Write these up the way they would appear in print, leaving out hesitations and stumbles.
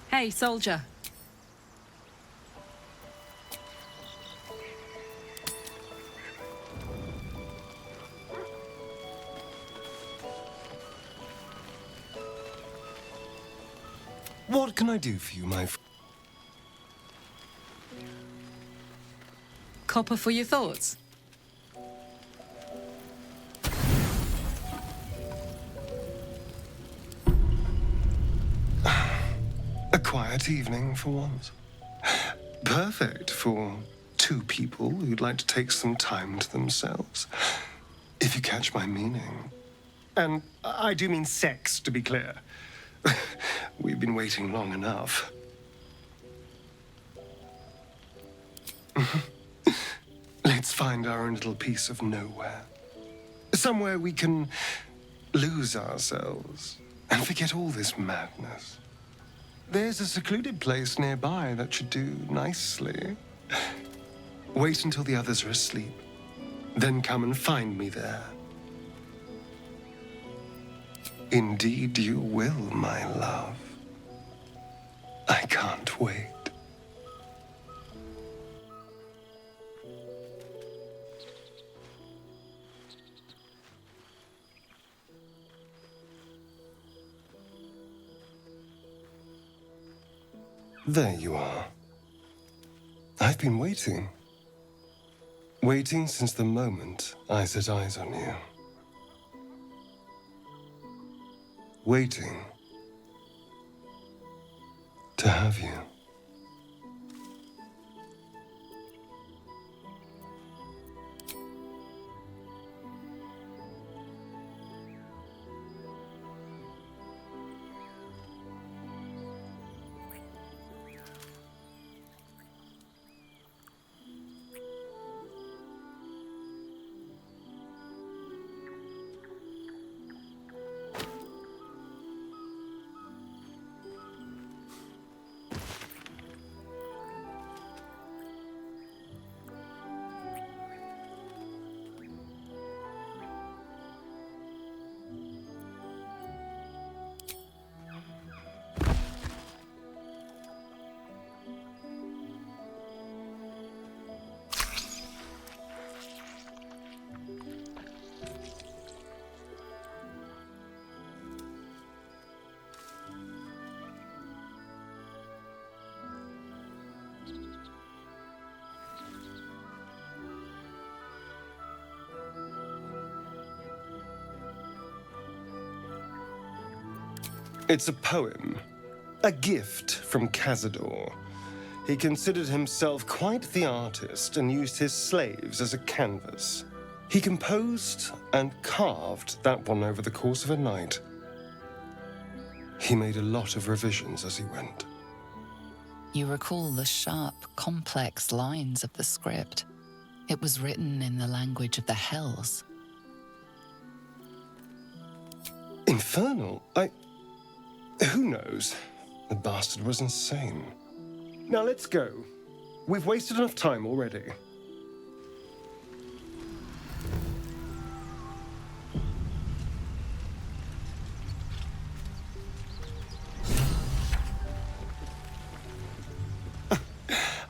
Hey, soldier. What can I do for you, my friend? Copper for your thoughts? A quiet evening for once. Perfect for two people who'd like to take some time to themselves. If you catch my meaning. And I do mean sex, to be clear. We've been waiting long enough. Let's find our own little piece of nowhere. Somewhere we can lose ourselves and forget all this madness. There's a secluded place nearby that should do nicely. Wait until the others are asleep. Then come and find me there. Indeed you will, my love. I can't wait. There you are. I've been waiting. Waiting since the moment I set eyes on you. Waiting to have you. It's a poem, a gift from Cazador. He considered himself quite the artist and used his slaves as a canvas. He composed and carved that one over the course of a night. He made a lot of revisions as he went. You recall the sharp, complex lines of the script. It was written in the language of the Hells. Infernal? Who knows? The bastard was insane. Now let's go. We've wasted enough time already.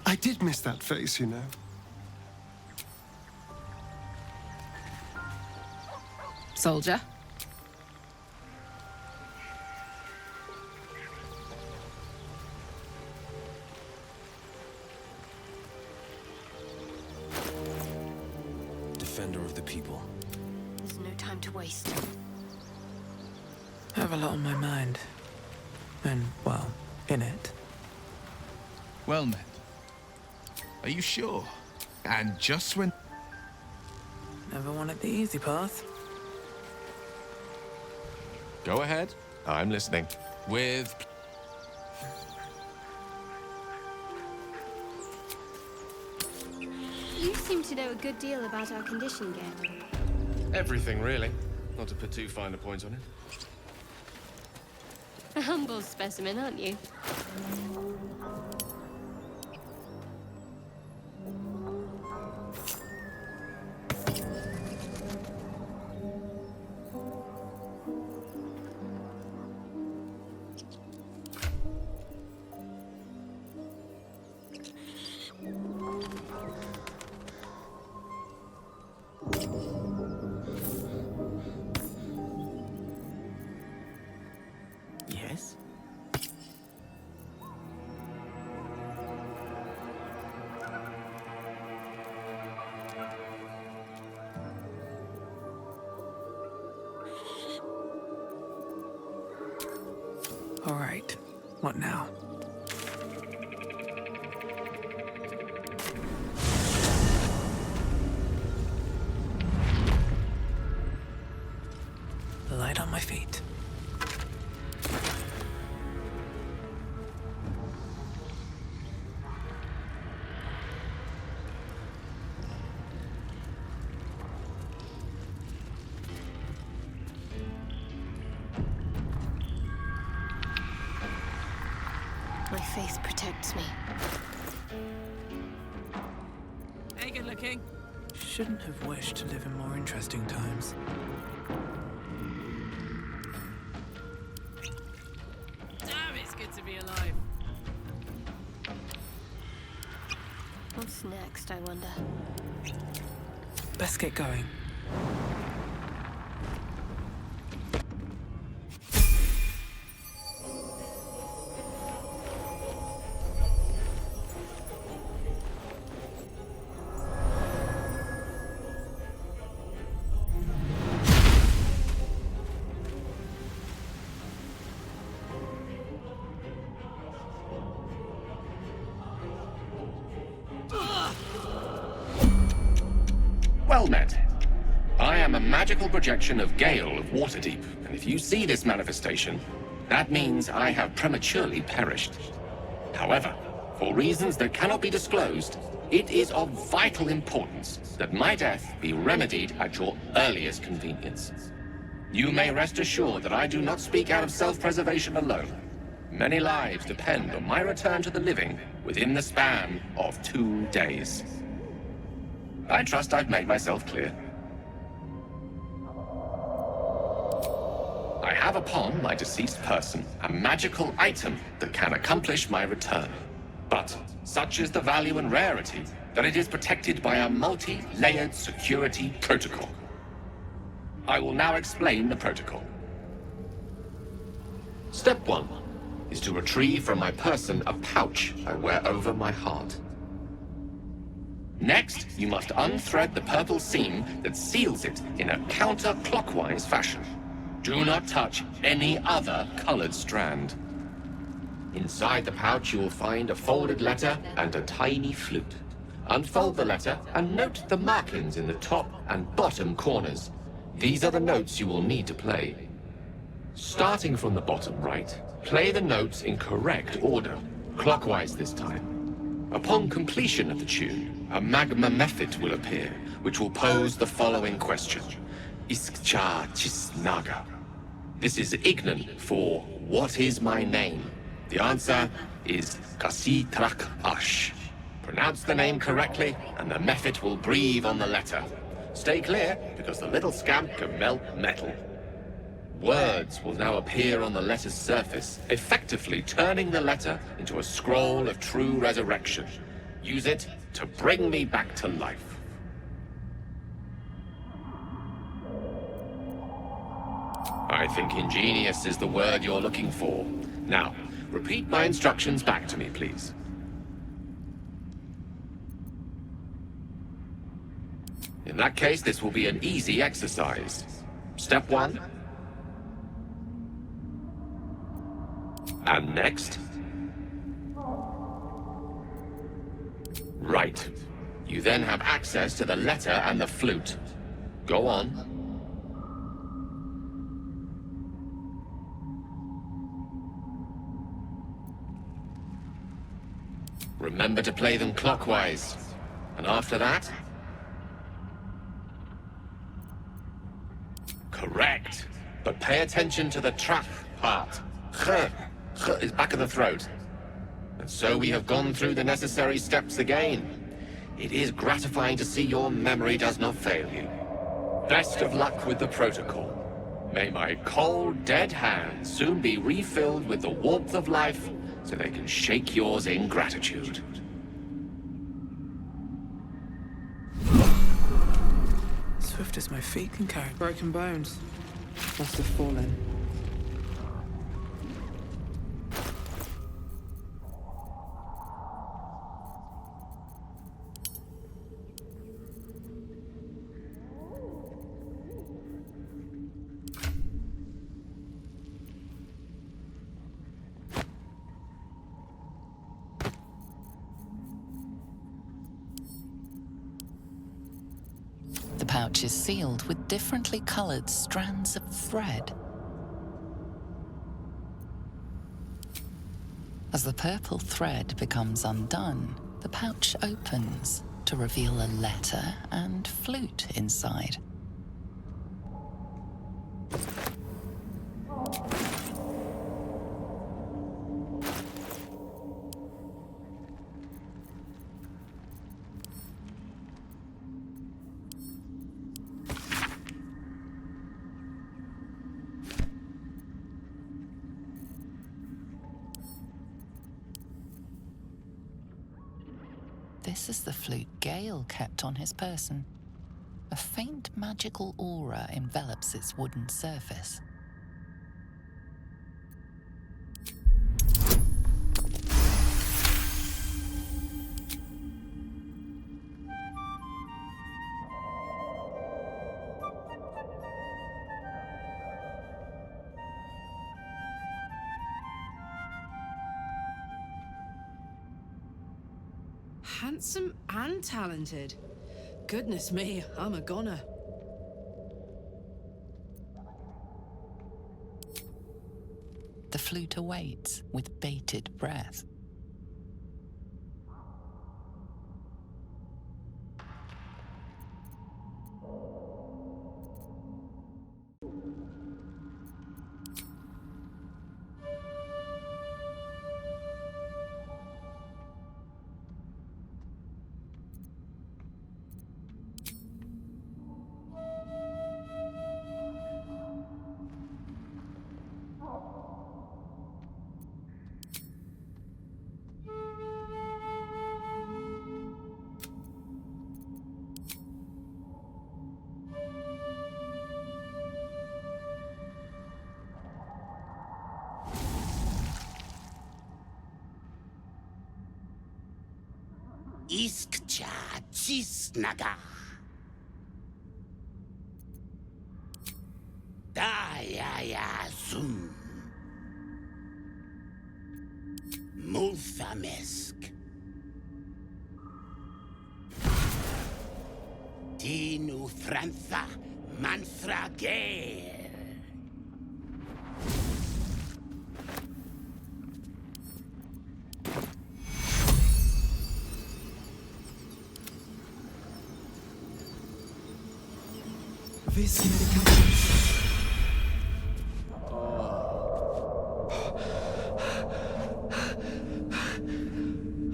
I did miss that face, you know. Soldier? Defender of the people. There's no time to waste. I have a lot on my mind. And, well, in it. Well met. Are you sure? And just when... Never wanted the easy path. Go ahead. I'm listening. With... You seem to know a good deal about our condition, Gale. Everything, really. Not to put too fine a point on it. A humble specimen, aren't you? All right. What now? Light on my feet. My faith protects me. Hey, good looking. Shouldn't have wished to live in more interesting times. Damn, it's good to be alive. What's next, I wonder? Best get going. Well met. I am a magical projection of Gale of Waterdeep, and if you see this manifestation, that means I have prematurely perished. However, for reasons that cannot be disclosed, it is of vital importance that my death be remedied at your earliest convenience. You may rest assured that I do not speak out of self-preservation alone. Many lives depend on my return to the living within the span of 2 days. I trust I've made myself clear. I have upon my deceased person a magical item that can accomplish my return. But such is the value and rarity that it is protected by a multi-layered security protocol. I will now explain the protocol. Step 1 is to retrieve from my person a pouch I wear over my heart. Next, you must unthread the purple seam that seals it in a counterclockwise fashion. Do not touch any other colored strand. Inside the pouch, you will find a folded letter and a tiny flute. Unfold the letter and note the markings in the top and bottom corners. These are the notes you will need to play. Starting from the bottom right, play the notes in correct order, clockwise this time. Upon completion of the tune, a magma method will appear, which will pose the following question. Iskcha Chisnaga. This is Ignan for what is my name? The answer is Kasitrak Ash. Pronounce the name correctly, and the method will breathe on the letter. Stay clear, because the little scamp can melt metal. Words will now appear on the letter's surface, effectively turning the letter into a scroll of true resurrection. Use it to bring me back to life. I think ingenious is the word you're looking for. Now, repeat my instructions back to me, please. In that case, this will be an easy exercise. Step 1. And next. Right. You then have access to the letter and the flute. Go on. Remember to play them clockwise. And after that? Correct. But pay attention to the trach part. Ch is back of the throat. And so we have gone through the necessary steps again. It is gratifying to see your memory does not fail you. Best of luck with the protocol. May my cold, dead hands soon be refilled with the warmth of life so they can shake yours in gratitude. Swift as my feet can carry broken bones. Must have fallen. pouch is sealed with differently colored strands of thread. As the purple thread becomes undone, the pouch opens to reveal a letter and flute inside. This is the flute Gale kept on his person. A faint magical aura envelops its wooden surface. Handsome and talented. Goodness me, I'm a goner. The flute awaits with bated breath. Iskcha Cisnaga. Dayaya Zum. Multhamesk. Tinu Frantha Manthra Gale.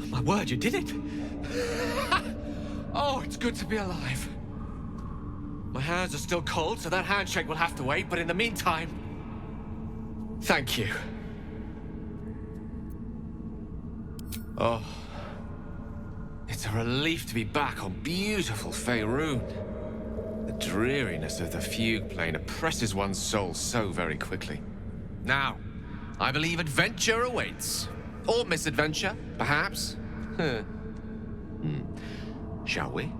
My word, you did it! Oh, it's good to be alive. My hands are still cold, so that handshake will have to wait, but in the meantime, thank you. Oh, it's a relief to be back on beautiful Faerun. The dreariness of the fugue plane oppresses one's soul so very quickly. Now, I believe adventure awaits. Or misadventure, perhaps. Shall we?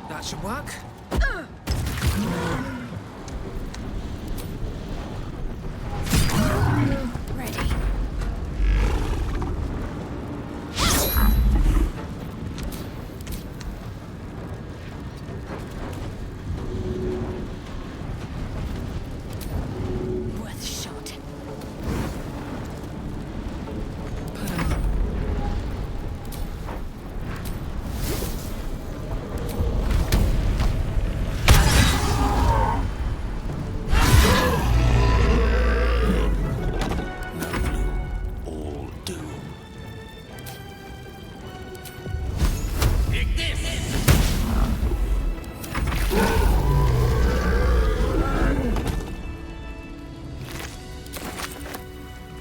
That should work. Ready. Worth a shot. All doom.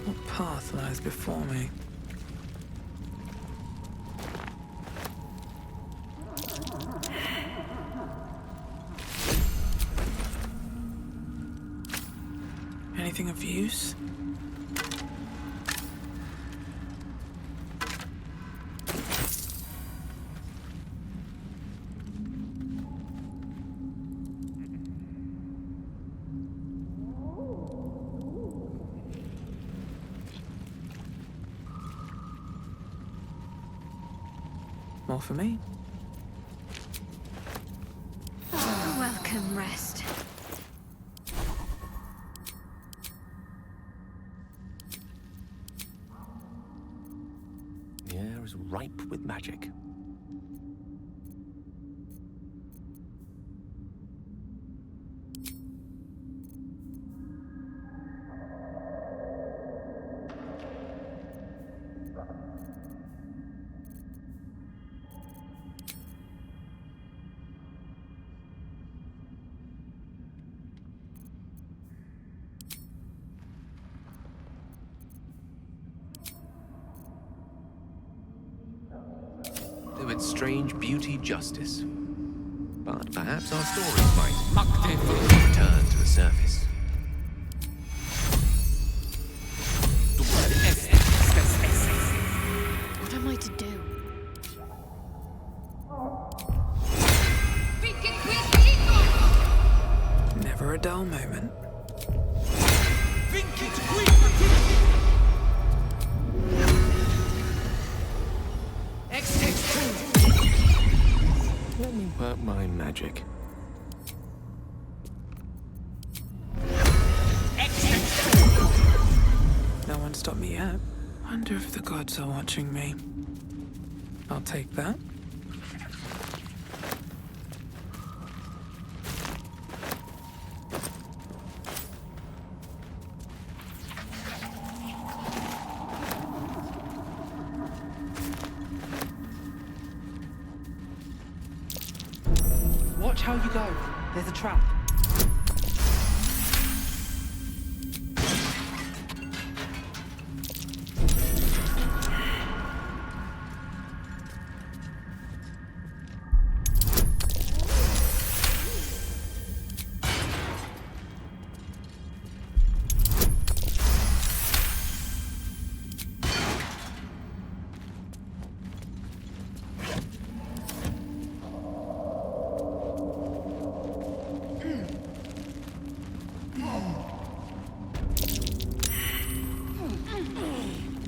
What path lies before me? Anything of use? More for me. Welcome, rest. The air is ripe with magic. To its strange beauty justice. But perhaps our stories might return to the surface. What am I to do? Never a dull moment. Let me work my magic. No one stopped me yet. Wonder if the gods are watching me. I'll take that. Watch how you go. There's a trap.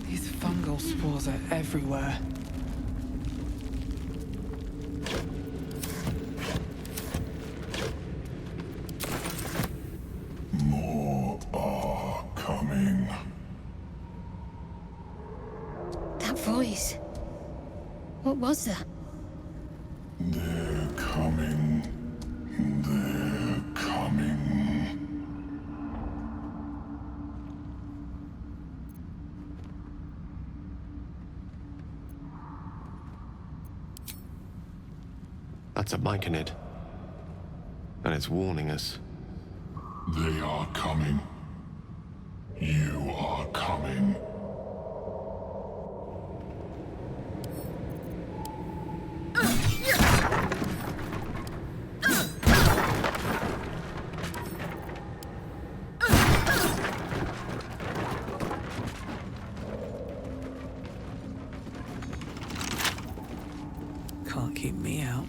These fungal spores are everywhere. More are coming. That voice. What was that? They're coming. They're coming. That's a myconid. And it's warning us. They are coming. You are coming. Can't keep me out.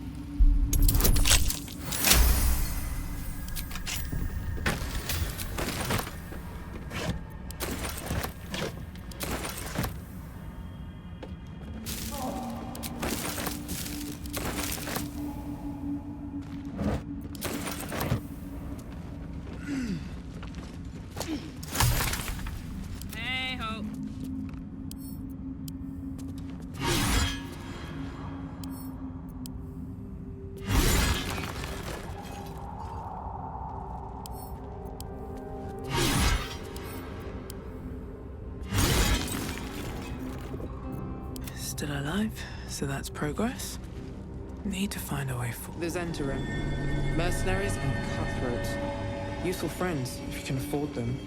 Still alive, so that's progress. Need to find a way forward. There's Enterim. Mercenaries and cutthroats. Useful friends, if you can afford them.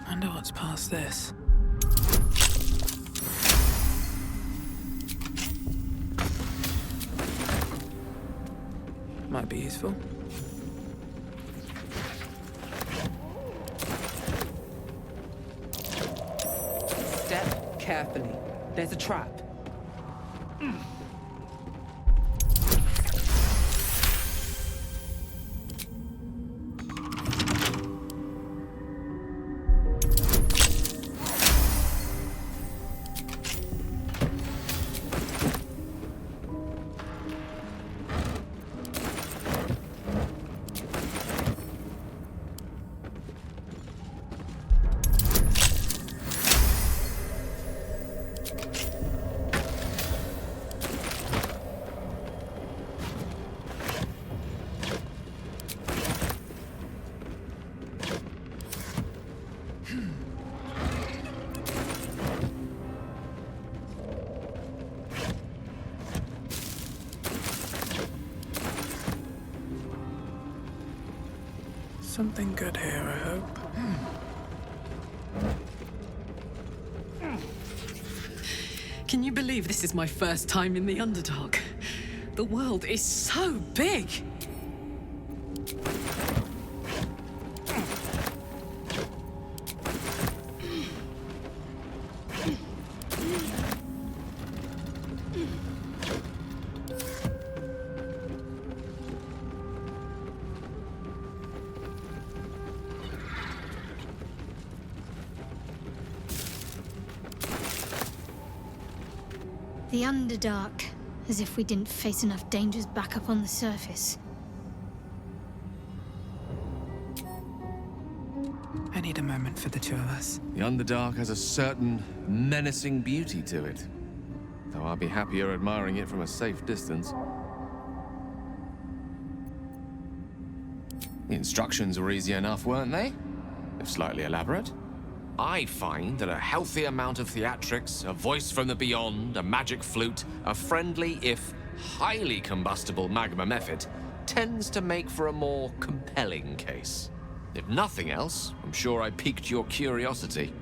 Wonder what's past this. Might be useful. Step carefully. There's a trap. Something good here, I hope. Can you believe this is my first time in the Underdark? The world is so big! The Underdark, as if we didn't face enough dangers back up on the surface. I need a moment for the two of us. The Underdark has a certain menacing beauty to it. Though I'll be happier admiring it from a safe distance. The instructions were easy enough, weren't they? If slightly elaborate. I find that a healthy amount of theatrics, a voice from the beyond, a magic flute, a friendly, if highly combustible magma method, tends to make for a more compelling case. If nothing else, I'm sure I piqued your curiosity.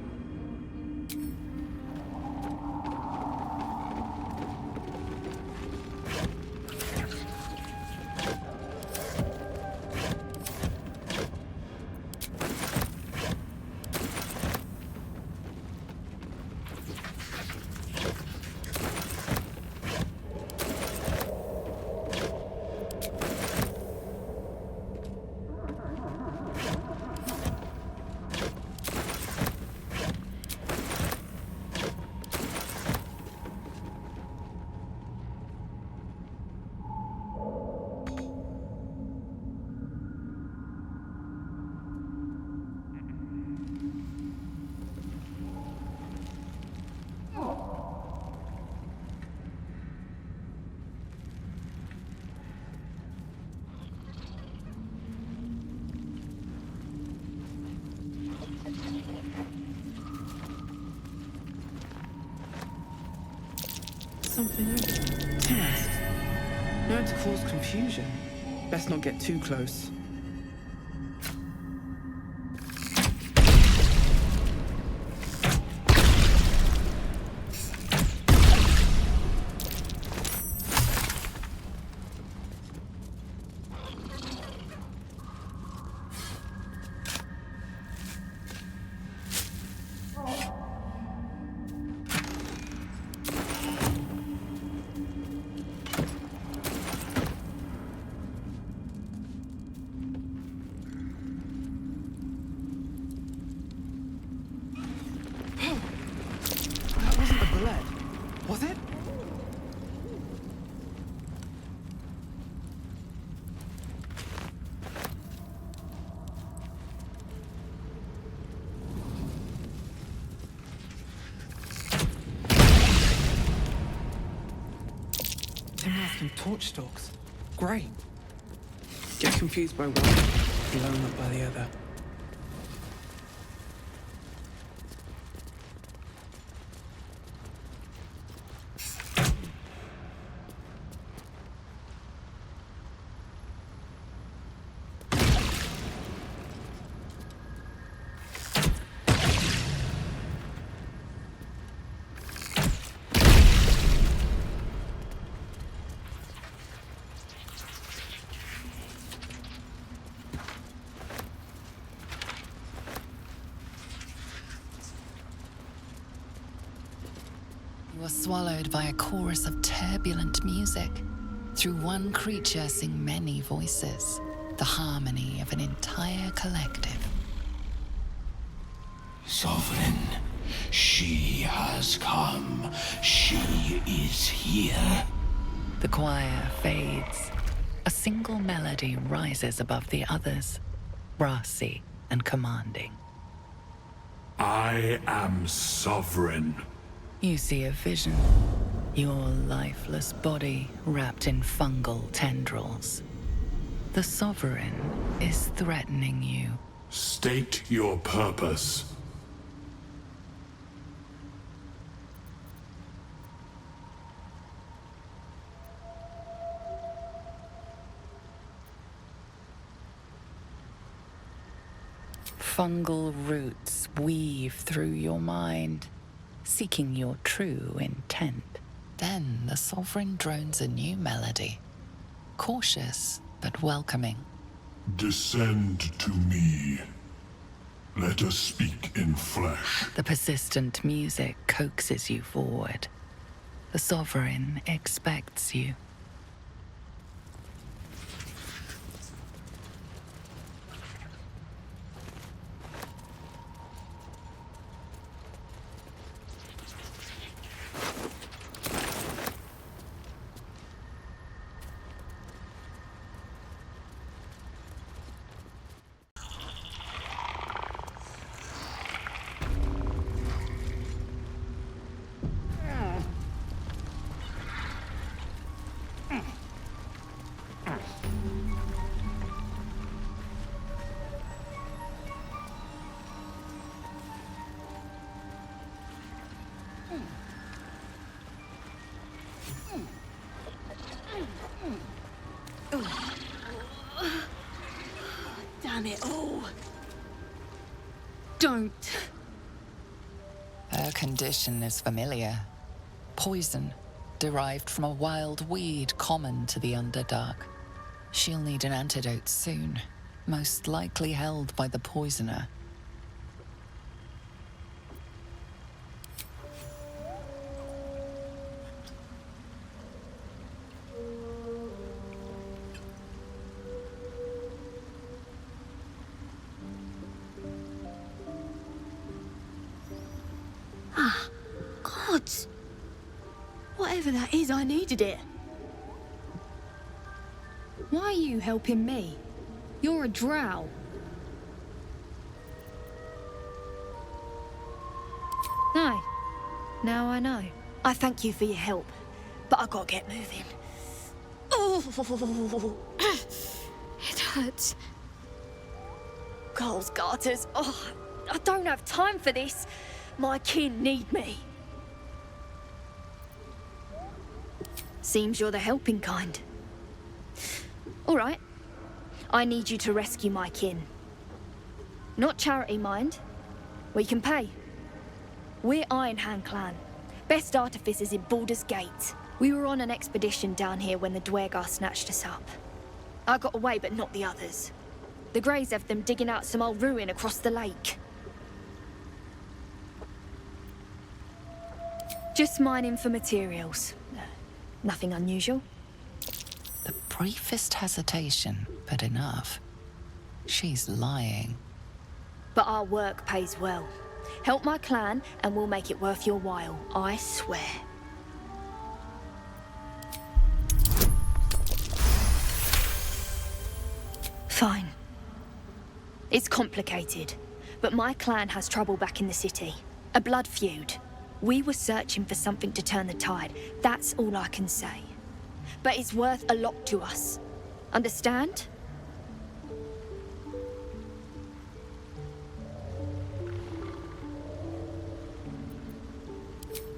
Something open. Yes. Known to cause confusion. Best not get too close. Tin Mask and torch stalks. Great. Get confused by one, blown up by the other. You were swallowed by a chorus of turbulent music. Through one creature sing many voices, the harmony of an entire collective. Sovereign, she has come. She is here. The choir fades. A single melody rises above the others, brassy and commanding. I am sovereign. You see a vision. Your lifeless body wrapped in fungal tendrils. The Sovereign is threatening you. State your purpose. Fungal roots weave through your mind, seeking your true intent. Then the Sovereign drones a new melody, cautious but welcoming. Descend to me. Let us speak in flesh. The persistent music coaxes you forward. The Sovereign expects you. Damn it all. Don't. Her condition is familiar. Poison, derived from a wild weed common to the Underdark. She'll need an antidote soon, most likely held by the poisoner. Gods. Whatever that is, I needed it. Why are you helping me? You're a drow. No. Now I know. I thank you for your help, but I gotta get moving. Oh, It hurts. Coles garters. Oh, I don't have time for this. My kin need me. Seems you're the helping kind. All right. I need you to rescue my kin. Not charity, mind. We can pay. We're Iron Hand Clan. Best artificers in Baldur's Gate. We were on an expedition down here when the Dwergar snatched us up. I got away, but not the others. The Greys have them digging out some old ruin across the lake. Just mining for materials. Nothing unusual. The briefest hesitation, but enough. She's lying. But our work pays well. Help my clan and we'll make it worth your while, I swear. Fine. It's complicated, but my clan has trouble back in the city. A blood feud. We were searching for something to turn the tide. That's all I can say. but it's worth a lot to us. Understand?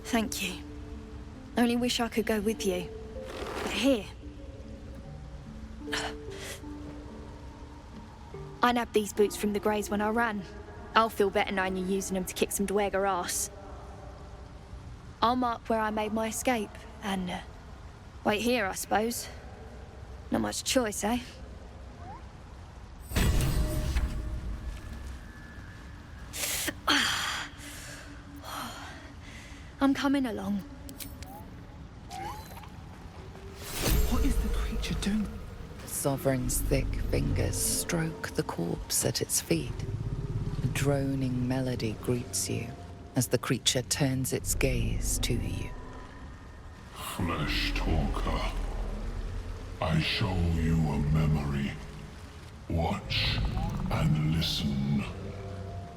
Thank you. Only wish I could go with you. But here. I nabbed these boots from the Greys when I ran. I'll feel better knowing you're using them to kick some Dweger ass. I'll mark where I made my escape, and wait here, I suppose. Not much choice, eh? I'm coming along. What is the creature doing? The Sovereign's thick fingers stroke the corpse at its feet. A droning melody greets you as the creature turns its gaze to you. Flesh talker, I show you a memory. Watch and listen.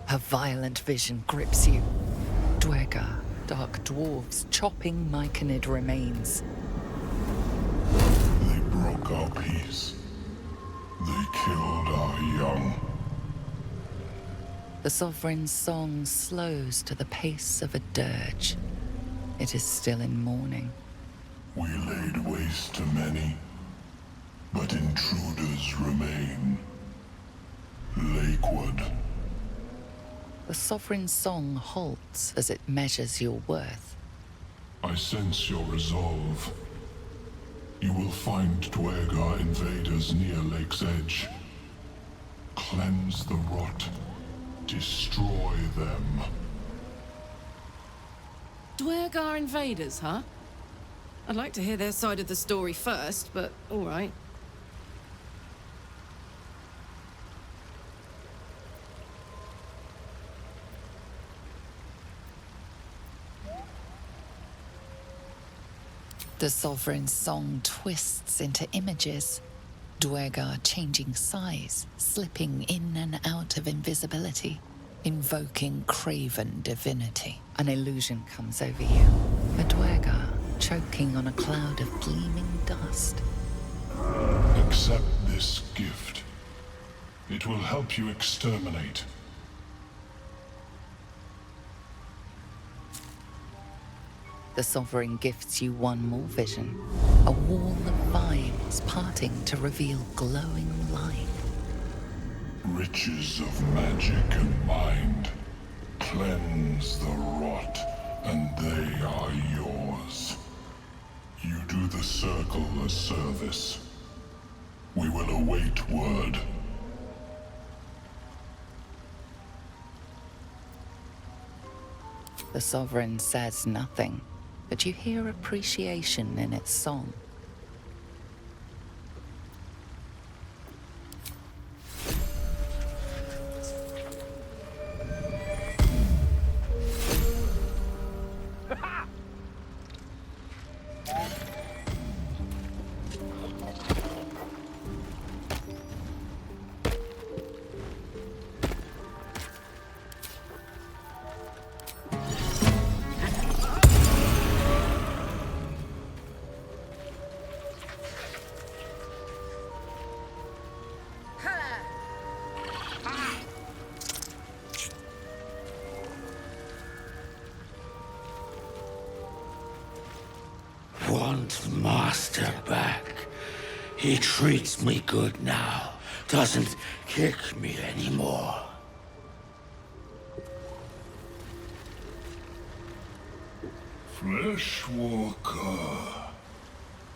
A violent vision grips you. Dweger, dark dwarves chopping Myconid remains. They broke our peace. They killed our young. The Sovereign's song slows to the pace of a dirge. It is still in mourning. We laid waste to many, but intruders remain. Lakewood. The Sovereign's song halts as it measures your worth. I sense your resolve. You will find Dweger invaders near Lake's Edge. Cleanse the rot. Destroy them. Dwegar invaders, huh? I'd like to hear their side of the story first, but all right. The Sovereign's song twists into images. Dwegar changing size, slipping in and out of invisibility, invoking craven divinity. An illusion comes over you. A Dwegar choking on a cloud of gleaming dust. Accept this gift. It will help you exterminate. The Sovereign gifts you one more vision. A wall of vines parting to reveal glowing light. Riches of magic and mind. Cleanse the rot, and they are yours. You do the Circle a service. We will await word. The Sovereign says nothing, but you hear appreciation in its song. Want Master back. He treats me good now. Doesn't kick me anymore. Fleshwalker.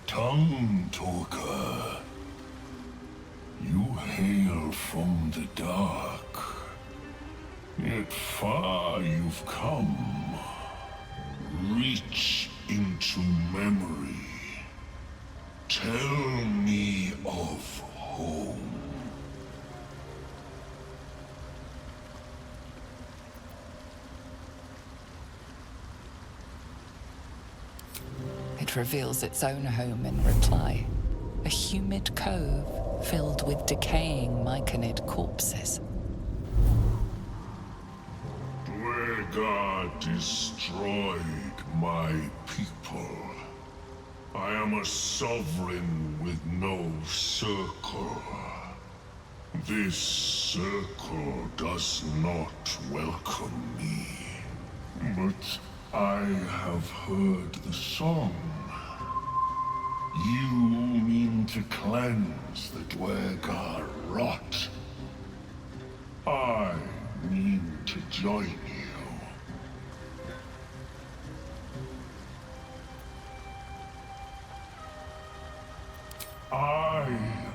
Tongue talker. You hail from the dark. Yet far you've come. Reach into memory. Tell me of home. It reveals its own home in reply. A humid cove filled with decaying Myconid corpses. Dweger destroyed my people. I am a sovereign with no circle. This circle does not welcome me. But I have heard the song. You mean to cleanse the Dwergar rot. I mean to join you. I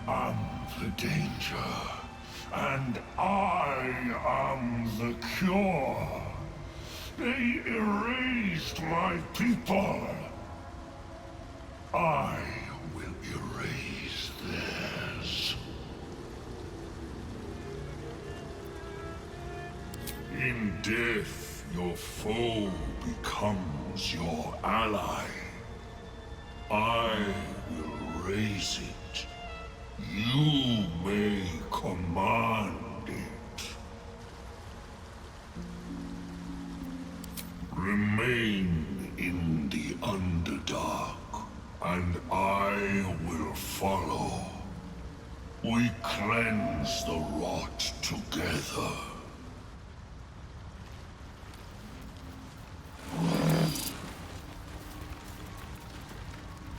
am the danger, and I am the cure. They erased my people. I will erase theirs. In death, your foe becomes your ally. I will raise it. You may command it. Remain in the Underdark, and I will follow. We cleanse the rot together.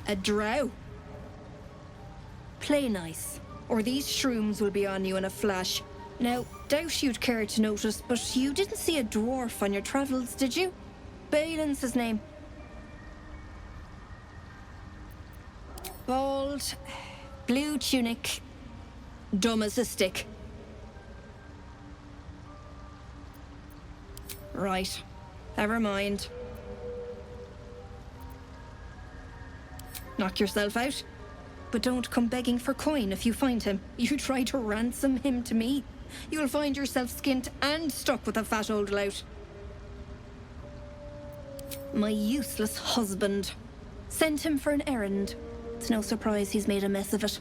A drow? Play nice, or these shrooms will be on you in a flash. Now, doubt you'd care to notice, but you didn't see a dwarf on your travels, did you? Balin's his name. Bald, blue tunic, dumb as a stick. Right, never mind. Knock yourself out. But don't come begging for coin if you find him. You try to ransom him to me, you'll find yourself skint and stuck with a fat old lout. My useless husband. Sent him for an errand. It's no surprise he's made a mess of it.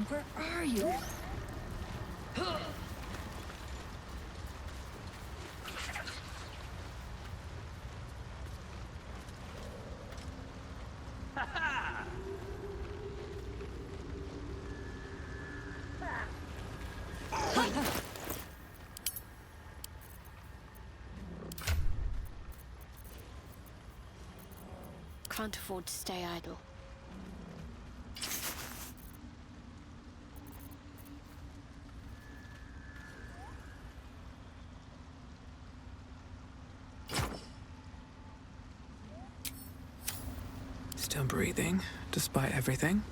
Where are you? can't afford to stay idle. Still breathing, despite everything.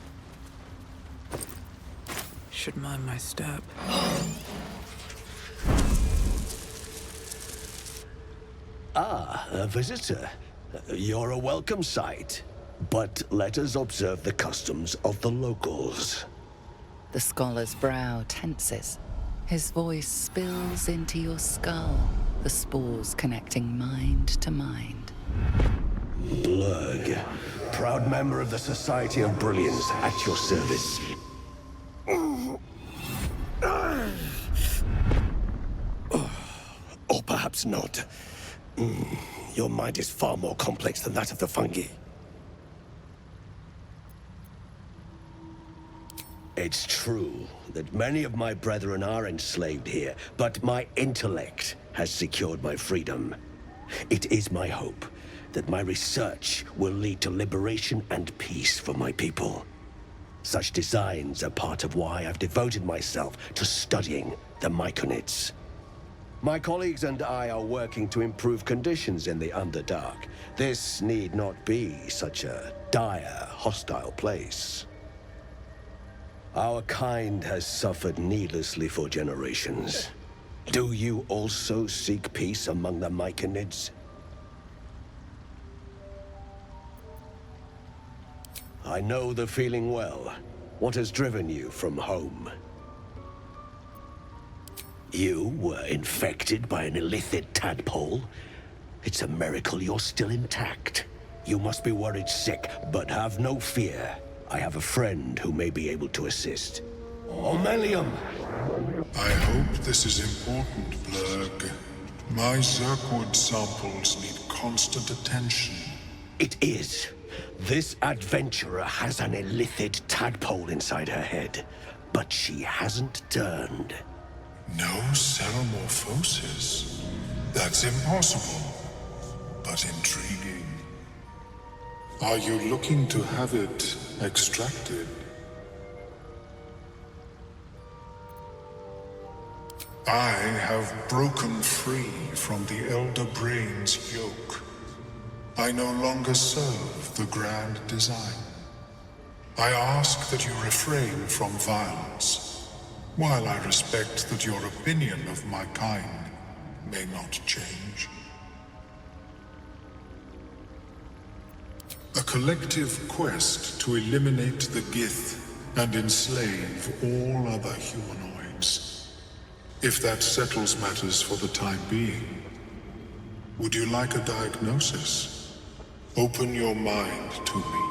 Should mind my step. Ah, a visitor. You're a welcome sight. But let us observe the customs of the locals. The scholar's brow tenses. His voice spills into your skull, the spores connecting mind to mind. Blurg, proud member of the Society of Brilliance, at your service. Or perhaps not. Your mind is far more complex than that of the fungi. It's true that many of my brethren are enslaved here, but my intellect has secured my freedom. It is my hope that my research will lead to liberation and peace for my people. Such designs are part of why I've devoted myself to studying the Myconids. My colleagues and I are working to improve conditions in the Underdark. This need not be such a dire, hostile place. Our kind has suffered needlessly for generations. Do you also seek peace among the Myconids? I know the feeling well. What has driven you from home? You were infected by an illithid tadpole? It's a miracle you're still intact. You must be worried sick, but have no fear. I have a friend who may be able to assist. Omelium! I hope this is important, Blurg. My Zirkwood samples need constant attention. It is. This adventurer has an illithid tadpole inside her head, but she hasn't turned. No ceremorphosis? That's impossible, but intriguing. Are you looking to have it extracted? I have broken free from the Elder Brain's yoke. I no longer serve the grand design. I ask that you refrain from violence, while I respect that your opinion of my kind may not change. A collective quest to eliminate the Gith and enslave all other humanoids. If that settles matters for the time being, would you like a diagnosis? Open your mind to me.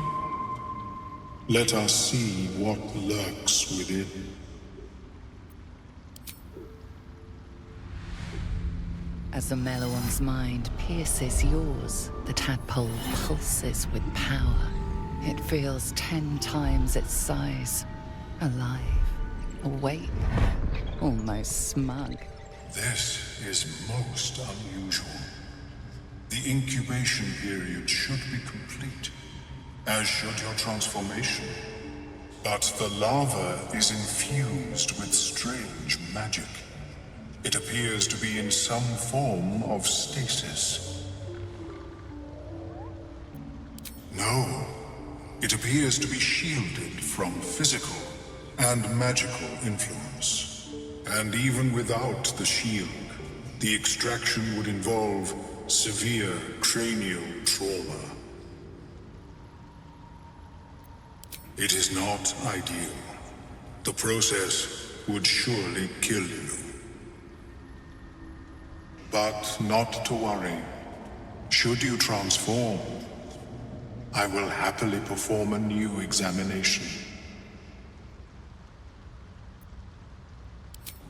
Let us see what lurks within. As the Meloan's mind pierces yours, the tadpole pulses with power. It feels 10 times its size. Alive, awake, almost smug. This is most unusual. The incubation period should be complete, as should your transformation. But the larva is infused with strange magic. It appears to be in some form of stasis. No, it appears to be shielded from physical and magical influence. And even without the shield, the extraction would involve severe cranial trauma. It is not ideal. The process would surely kill you. But not to worry. Should you transform, I will happily perform a new examination.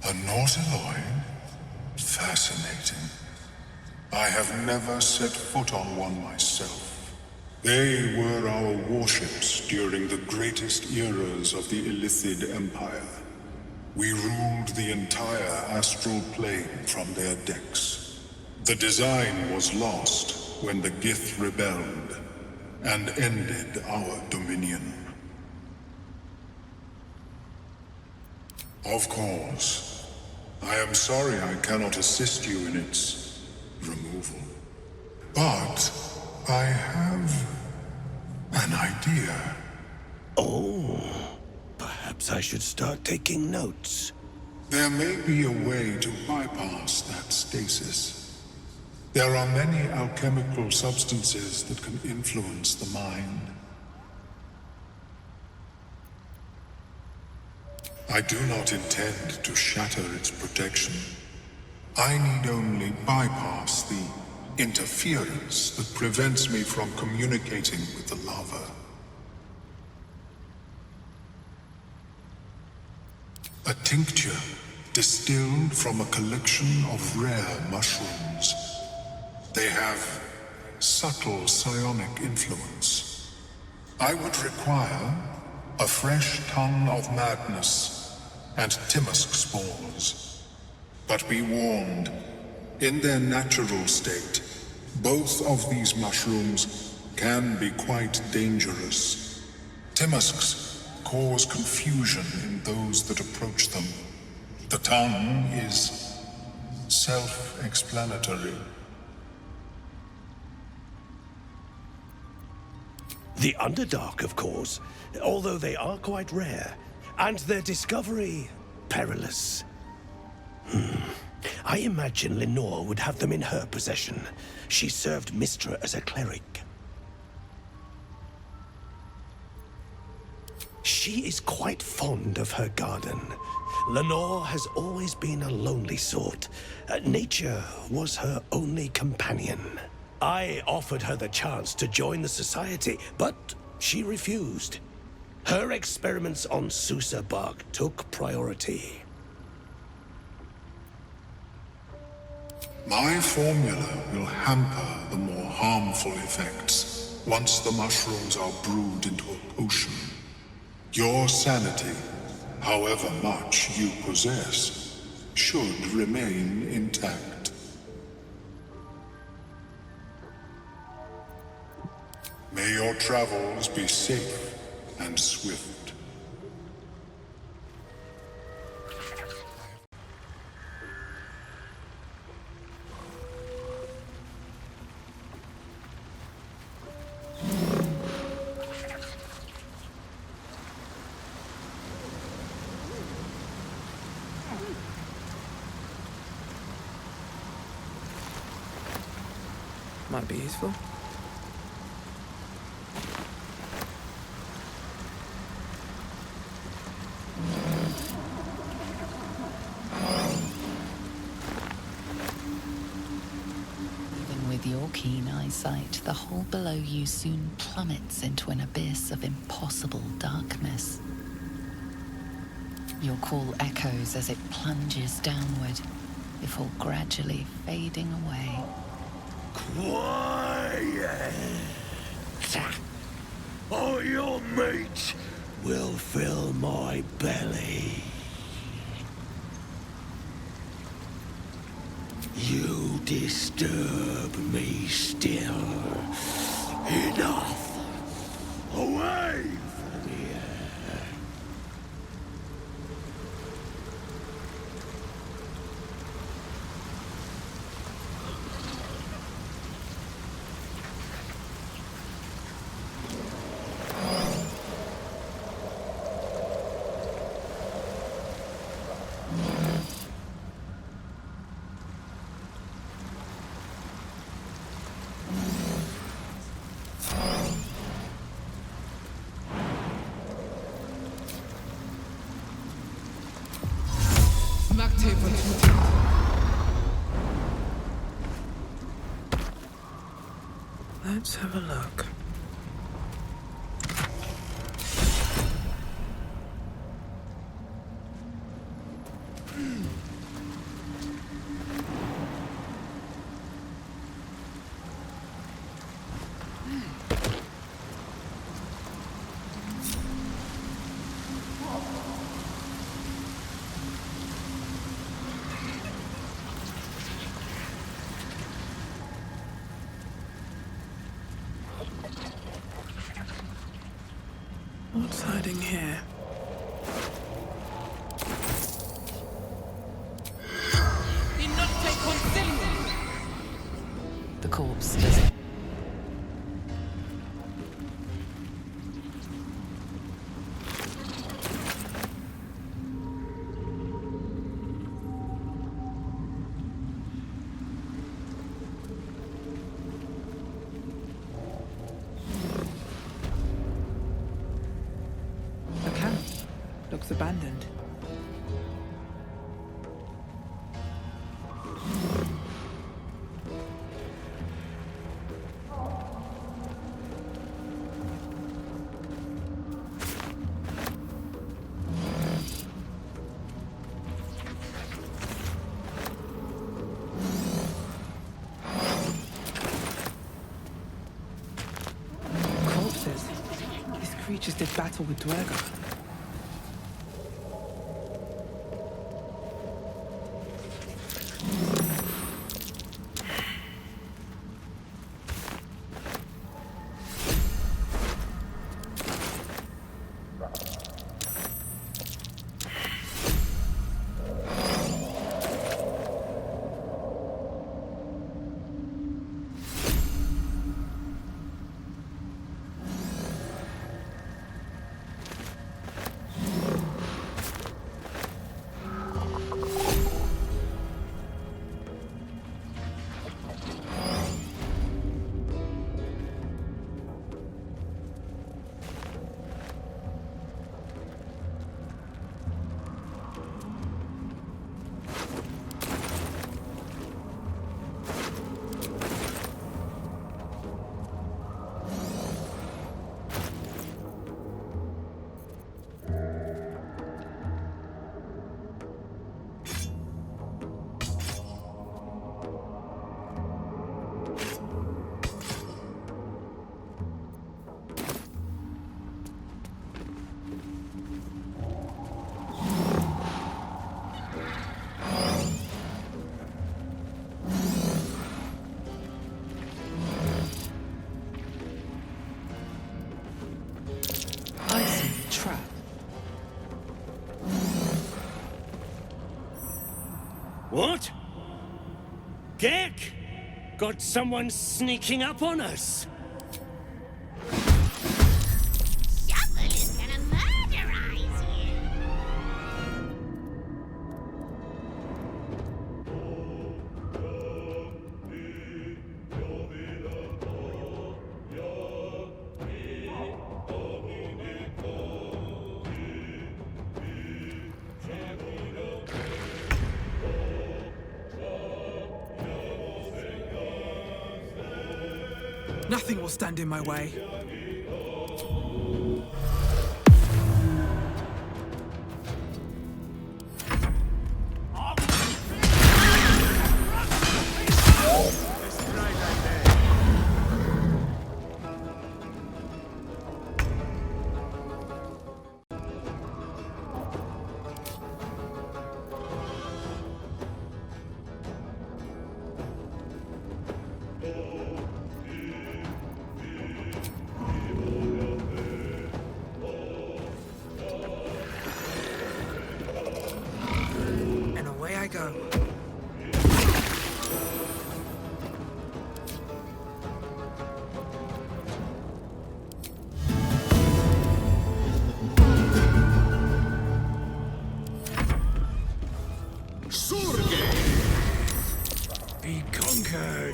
A Nautiloid? Fascinating. I have never set foot on one myself. They were our warships during the greatest eras of the Illithid Empire. We ruled the entire astral plane from their decks. The design was lost when the Gith rebelled, and ended our dominion. Of course, I am sorry I cannot assist you in its removal. But I have an idea. Oh, perhaps I should start taking notes. There may be a way to bypass that stasis. There are many alchemical substances that can influence the mind. I do not intend to shatter its protection. I need only bypass the interference that prevents me from communicating with the lava. A tincture distilled from a collection of rare mushrooms. They have subtle psionic influence. I would require a fresh ton of madness and Timusk spores. But be warned, in their natural state, both of these mushrooms can be quite dangerous. Timusks cause confusion in those that approach them. The tongue is self-explanatory. The Underdark, of course, although they are quite rare, and their discovery perilous. I imagine Lenore would have them in her possession. She served Mistra as a cleric. She is quite fond of her garden. Lenore has always been a lonely sort. Nature was her only companion. I offered her the chance to join the society, but she refused. Her experiments on Susa bark took priority. My formula will hamper the more harmful effects once the mushrooms are brewed into a potion. Your sanity, however much you possess, should remain intact. May your travels be safe and swift. Might be useful. Even with your keen eyesight, the hole below you soon plummets into an abyss of impossible darkness. Your call echoes as it plunges downward, before gradually fading away. Quiet! Or your meat will fill my belly. You disturb me still. Enough! Away from here! Let's have a look. What's hiding here? The corpse doesn't. The camp looks abandoned. Corpses. These creatures did battle with Dwergar. What? Gek! Got someone sneaking up on us! Shuffle is gonna murderize you! Nothing will stand in my way. Go. Surge! Be conquered!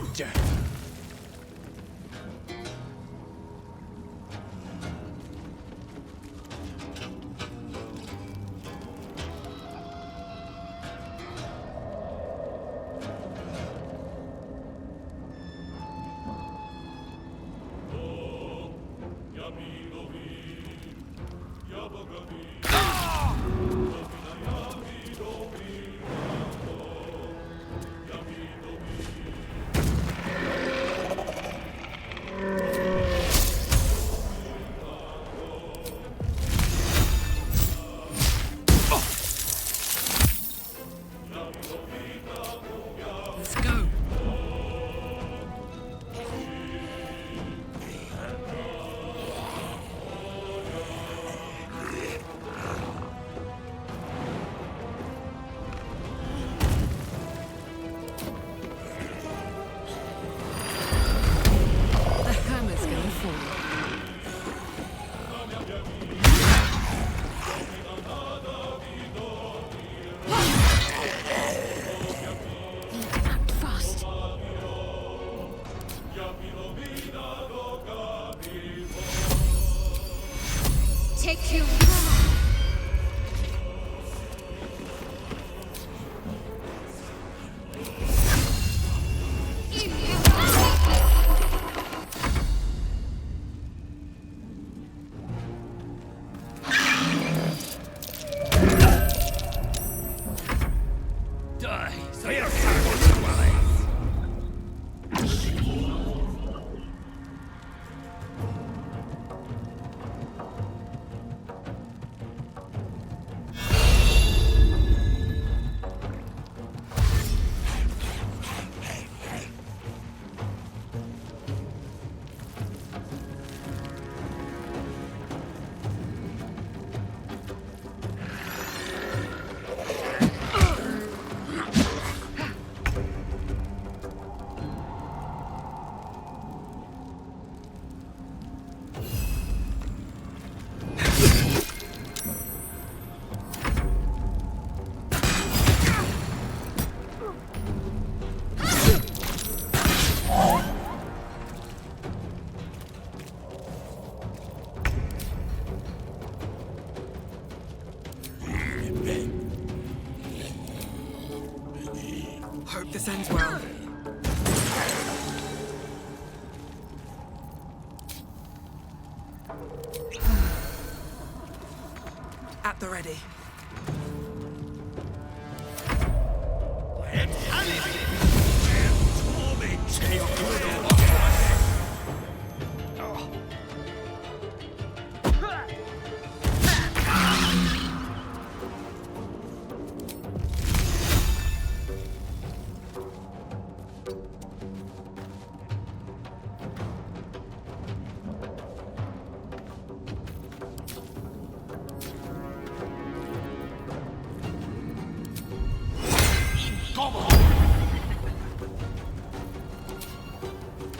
Take you. Hope this ends well. At the ready.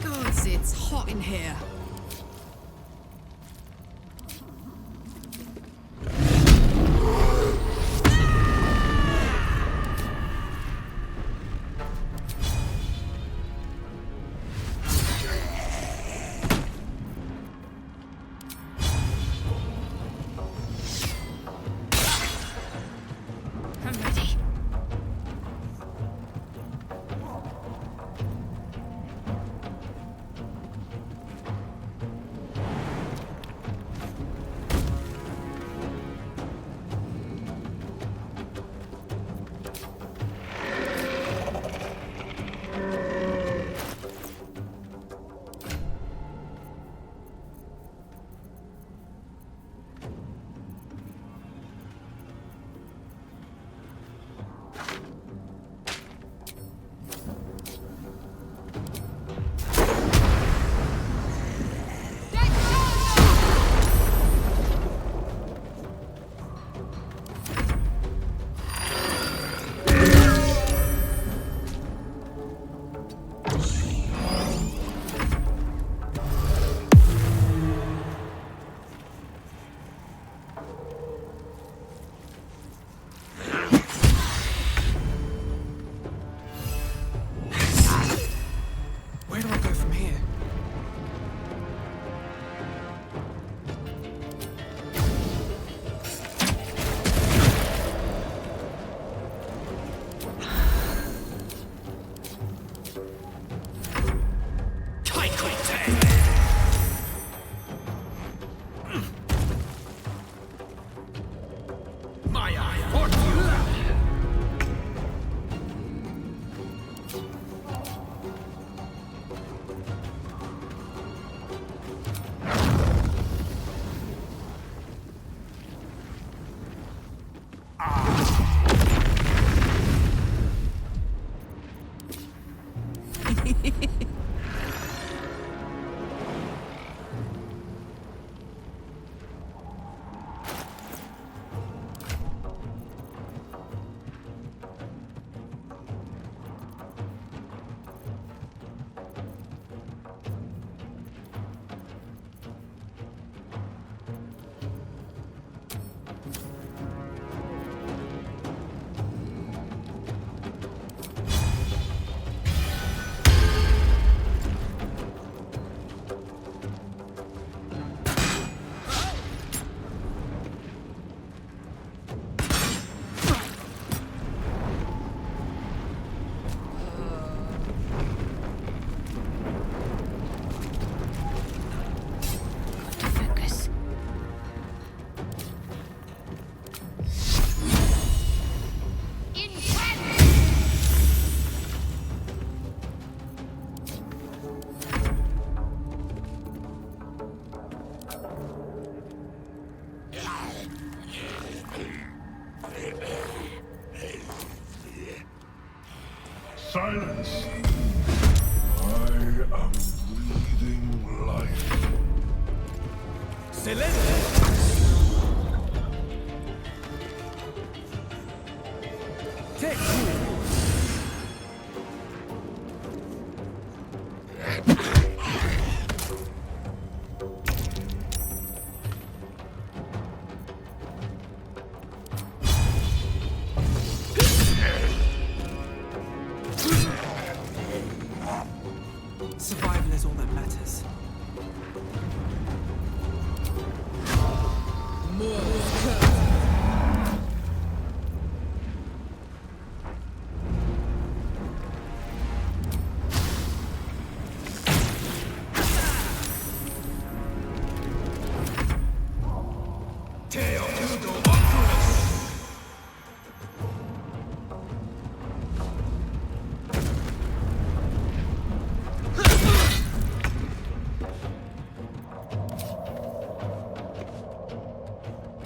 Gods, it's hot in here. I'm ready. silence. I am breathing life. Silence! Take Survival is all that matters.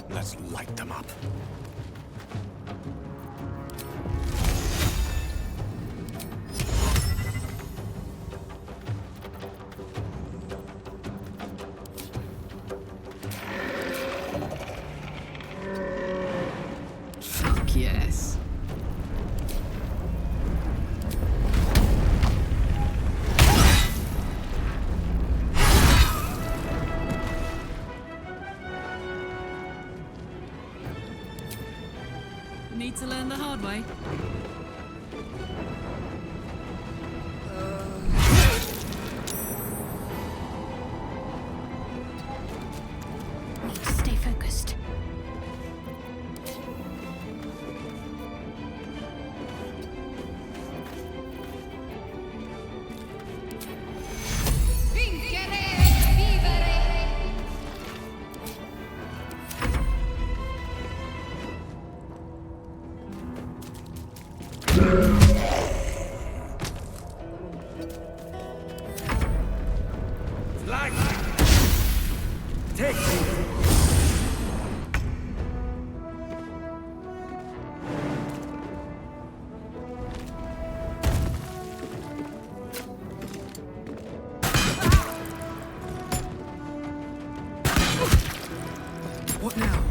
Let's light them up. Fuck yes. Need to learn the hard way. Need to stay focused. Light! Take What now?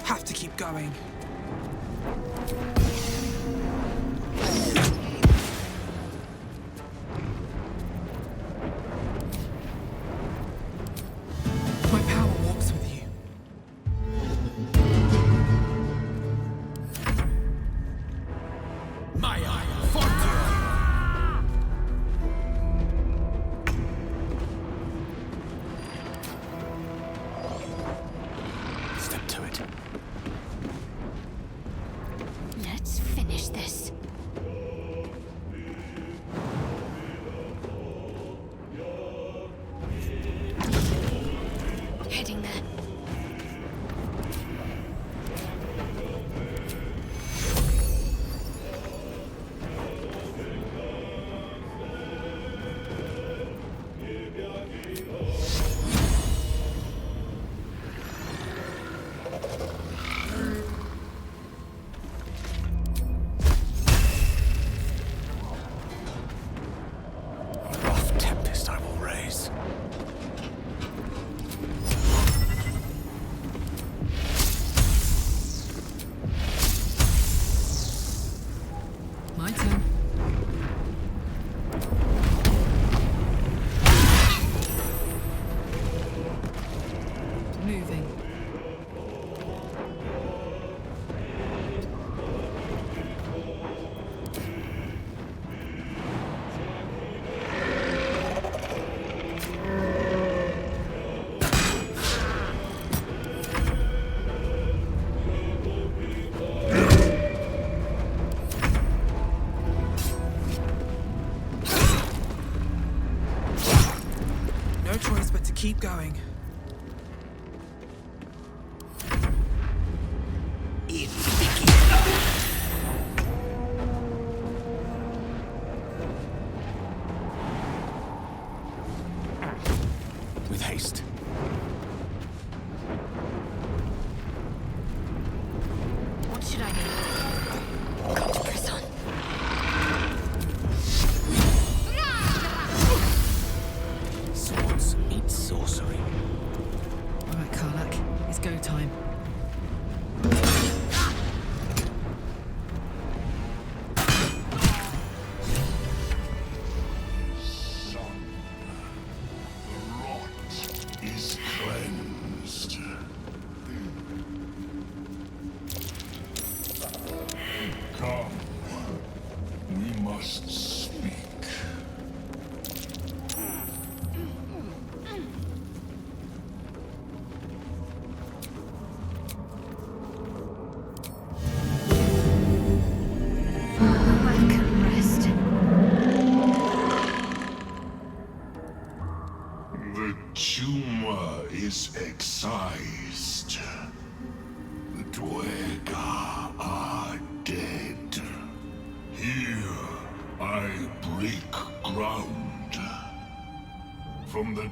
Have to keep going. My power walks with you. my eye fortune! Step to it. Let's finish this. Heading there.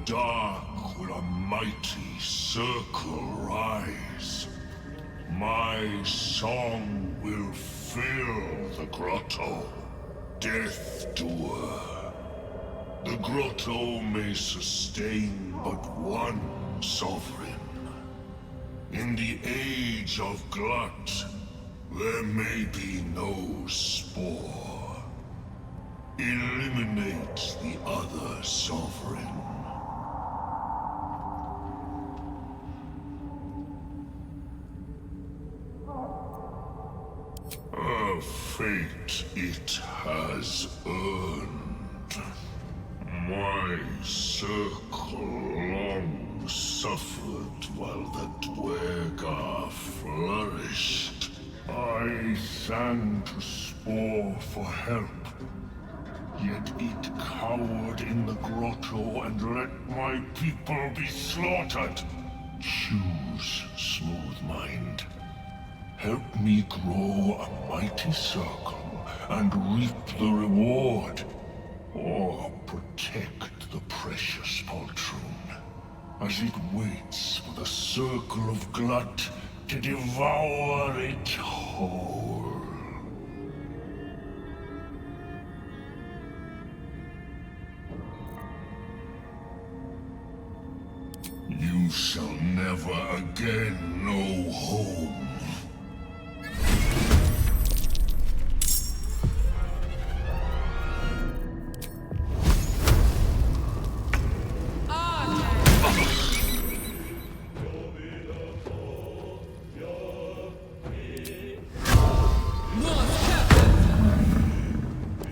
dark will a mighty circle rise. My song will fill the grotto. Death Doer. The grotto may sustain but one sovereign. In the age of Glut, there may be no spore. Eliminate the other sovereign. A fate it has earned. My circle long suffered while the Dwergar flourished. I sang to Spore for help, yet it cowered in the grotto and let my people be slaughtered. Choose, Smooth Mind. Help me grow a mighty circle and reap the reward. Or protect the precious poltroon, as it waits for the circle of Glut to devour it whole. You shall never again know home.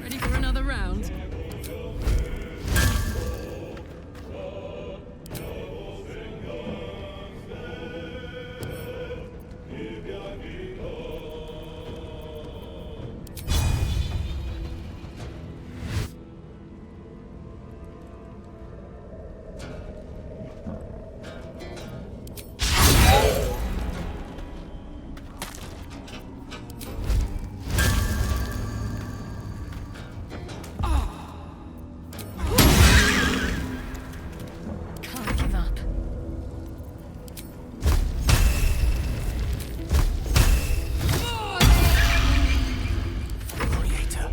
Ready for another round? Can't give up. Creator.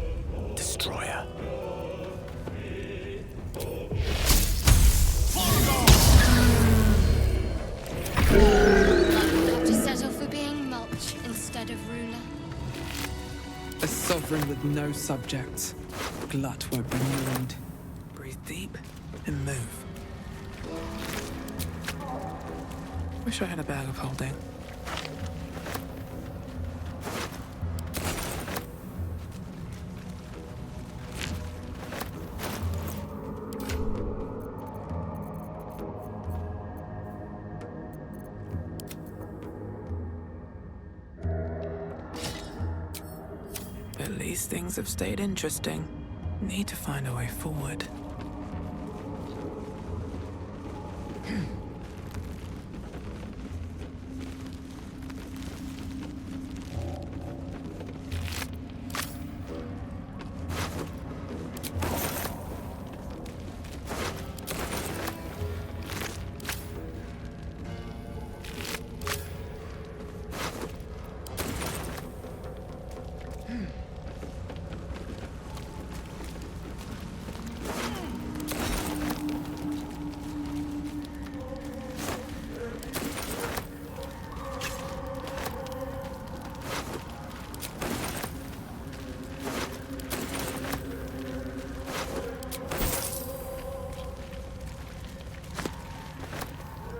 Destroyer. Have to settle for being mulch instead of ruler. A sovereign with no subjects. Glut won't be moved. Breathe deep and move. Wish I had a bag of holding. At least things have stayed interesting. Need to find a way forward.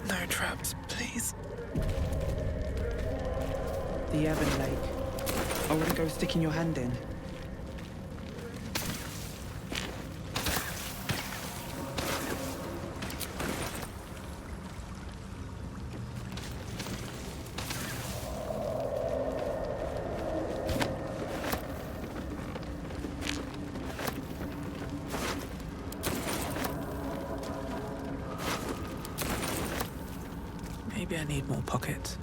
No traps, please. The Ebon Lake. I wouldn't go sticking your hand in. Maybe I need more pockets.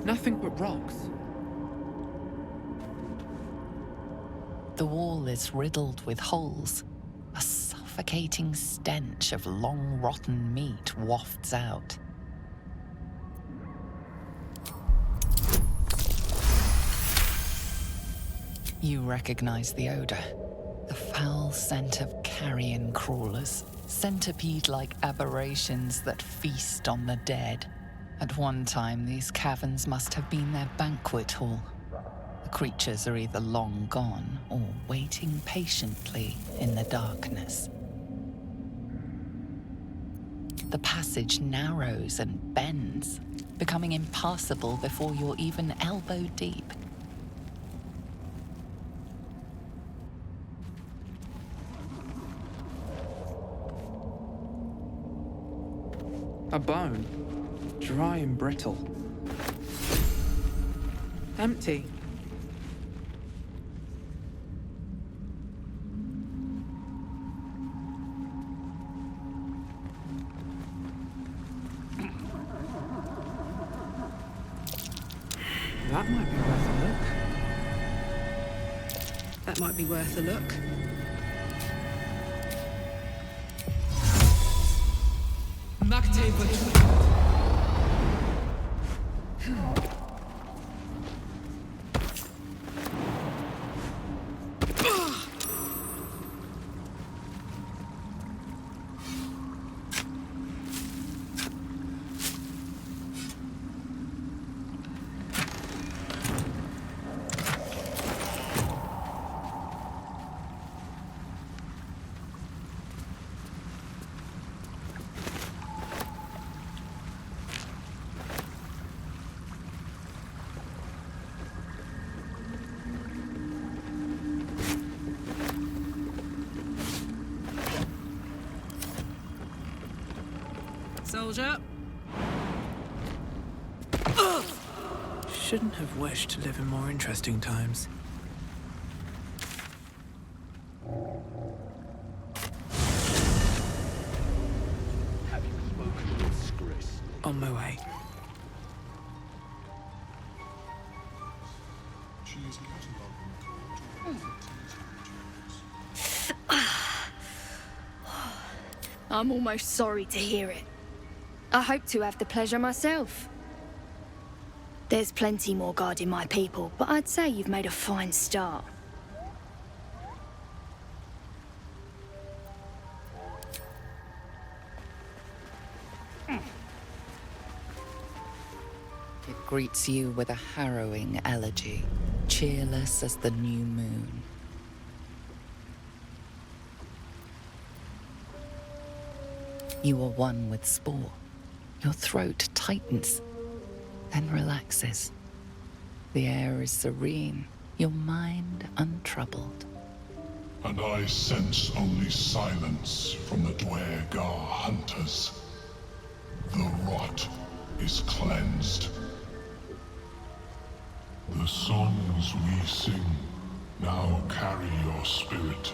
Nothing but rocks. The wall is riddled with holes. A suffocating stench of long rotten meat wafts out. You recognize the odor. The foul scent of carrion crawlers, centipede-like aberrations that feast on the dead. At one time, these caverns must have been their banquet hall. The creatures are either long gone or waiting patiently in the darkness. The passage narrows and bends, becoming impassable before you're even elbow deep. A bone. Dry and brittle. Empty. That might be worth a look. That might be worth a look. Soldier. Shouldn't have wished to live in more interesting times. Have you spoken with Skris? On my way. I'm almost sorry to hear it. I hope to have the pleasure myself. There's plenty more guarding my people, but I'd say you've made a fine start. It greets you with a harrowing elegy, cheerless as the new moon. You are one with Spore. Your throat tightens, then relaxes. The air is serene, your mind untroubled. And I sense only silence from the Dwergar hunters. The rot is cleansed. The songs we sing now carry your spirit.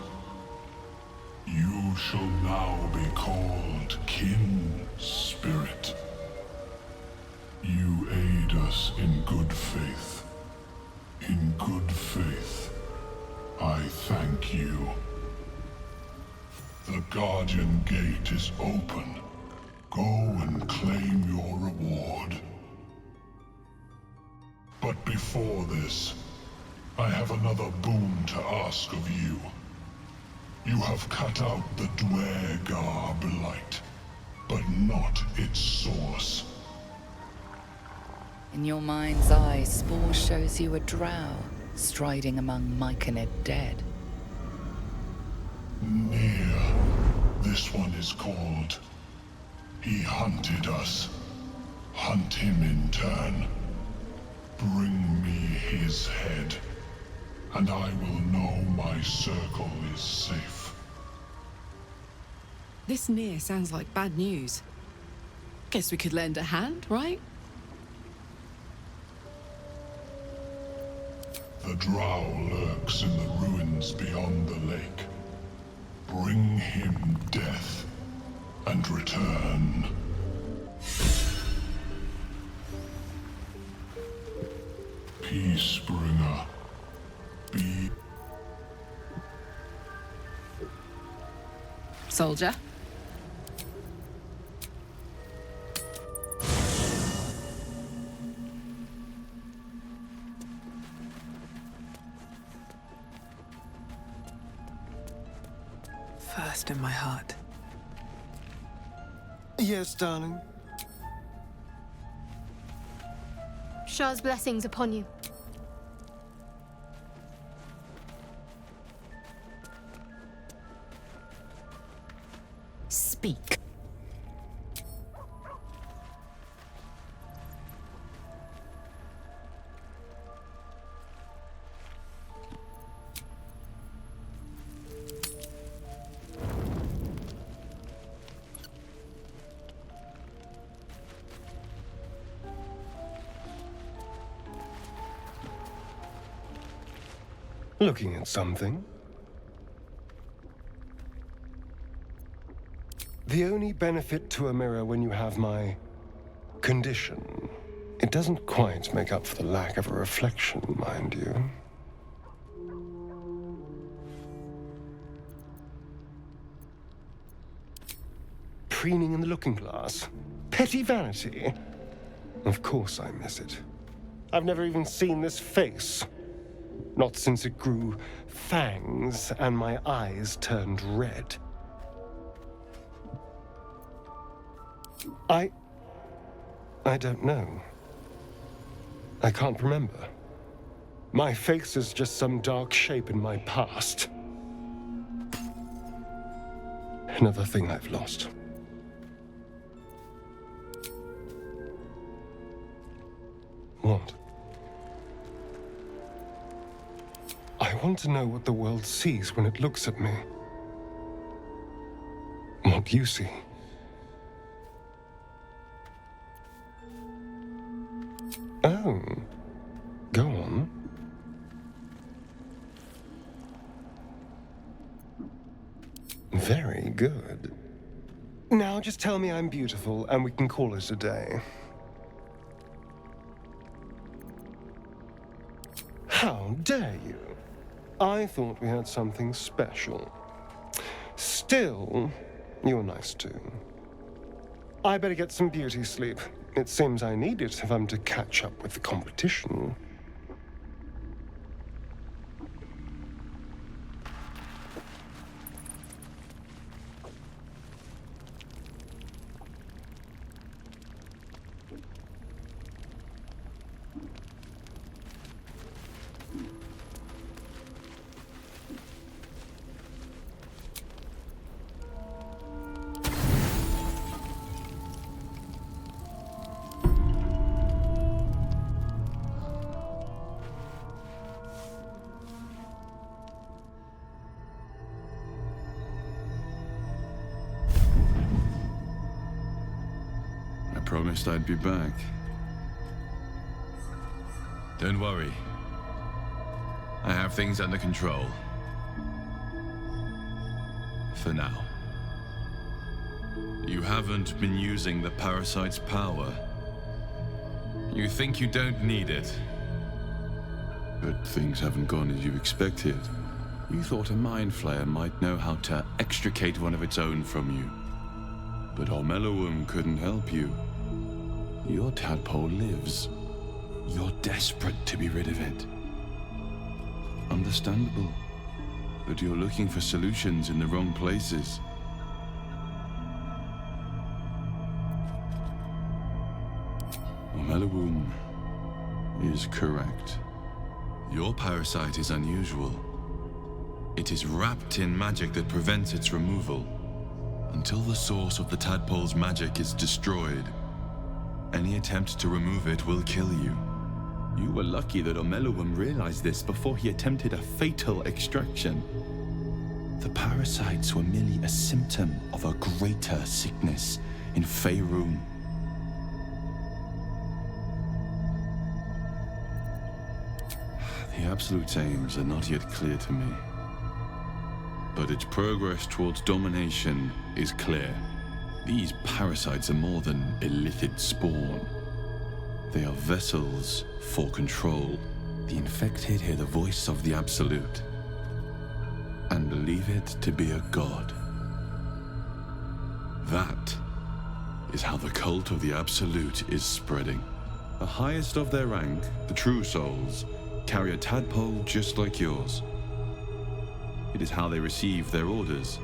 You shall now be called Kin Spirit. You aid us in good faith. In good faith, I thank you. The Guardian Gate is open. Go and claim your reward. But before this, I have another boon to ask of you. You have cut out the Dwergar blight, but not its source. In your mind's eye, Spore shows you a drow striding among Myconid dead. Near. This one is called. He hunted us. Hunt him in turn. Bring me his head, and I will know my circle is safe. This near sounds like bad news. Guess we could lend a hand, right? The drow lurks in the ruins beyond the lake. Bring him death, and return. Peacebringer. Be Soldier? First in my heart. Yes, darling. Shah's blessings upon you. Speak. Looking at something. The only benefit to a mirror when you have my condition, it doesn't quite make up for the lack of a reflection, mind you. Preening in the looking glass. Petty vanity. Of course I miss it. I've never even seen this face. Not since it grew fangs and my eyes turned red. I don't know. I can't remember. My face is just some dark shape in my past. Another thing I've lost. What? I want to know what the world sees when it looks at me. What you see. Oh. Go on. Very good. Now just tell me I'm beautiful and we can call it a day. How dare you? I thought we had something special. Still, you're nice too. I better get some beauty sleep. It seems I need it if I'm to catch up with the competition. I promised I'd be back. Don't worry. I have things under control. For now. You haven't been using the parasite's power. You think you don't need it. But things haven't gone as you expected. You thought a mind flayer might know how to extricate one of its own from you. But Ormelowum couldn't help you. Your tadpole lives. You're desperate to be rid of it. Understandable. But you're looking for solutions in the wrong places. Ormelowum is correct. Your parasite is unusual. It is wrapped in magic that prevents its removal. Until the source of the tadpole's magic is destroyed, any attempt to remove it will kill you. You were lucky that Ormelowum realized this before he attempted a fatal extraction. The parasites were merely a symptom of a greater sickness in Faerun. The absolute aims are not yet clear to me. But its progress towards domination is clear. These parasites are more than illithid spawn. They are vessels for control. The infected hear the voice of the Absolute and believe it to be a god. That is how the cult of the Absolute is spreading. The highest of their rank, the true souls, carry a tadpole just like yours. It is how they receive their orders.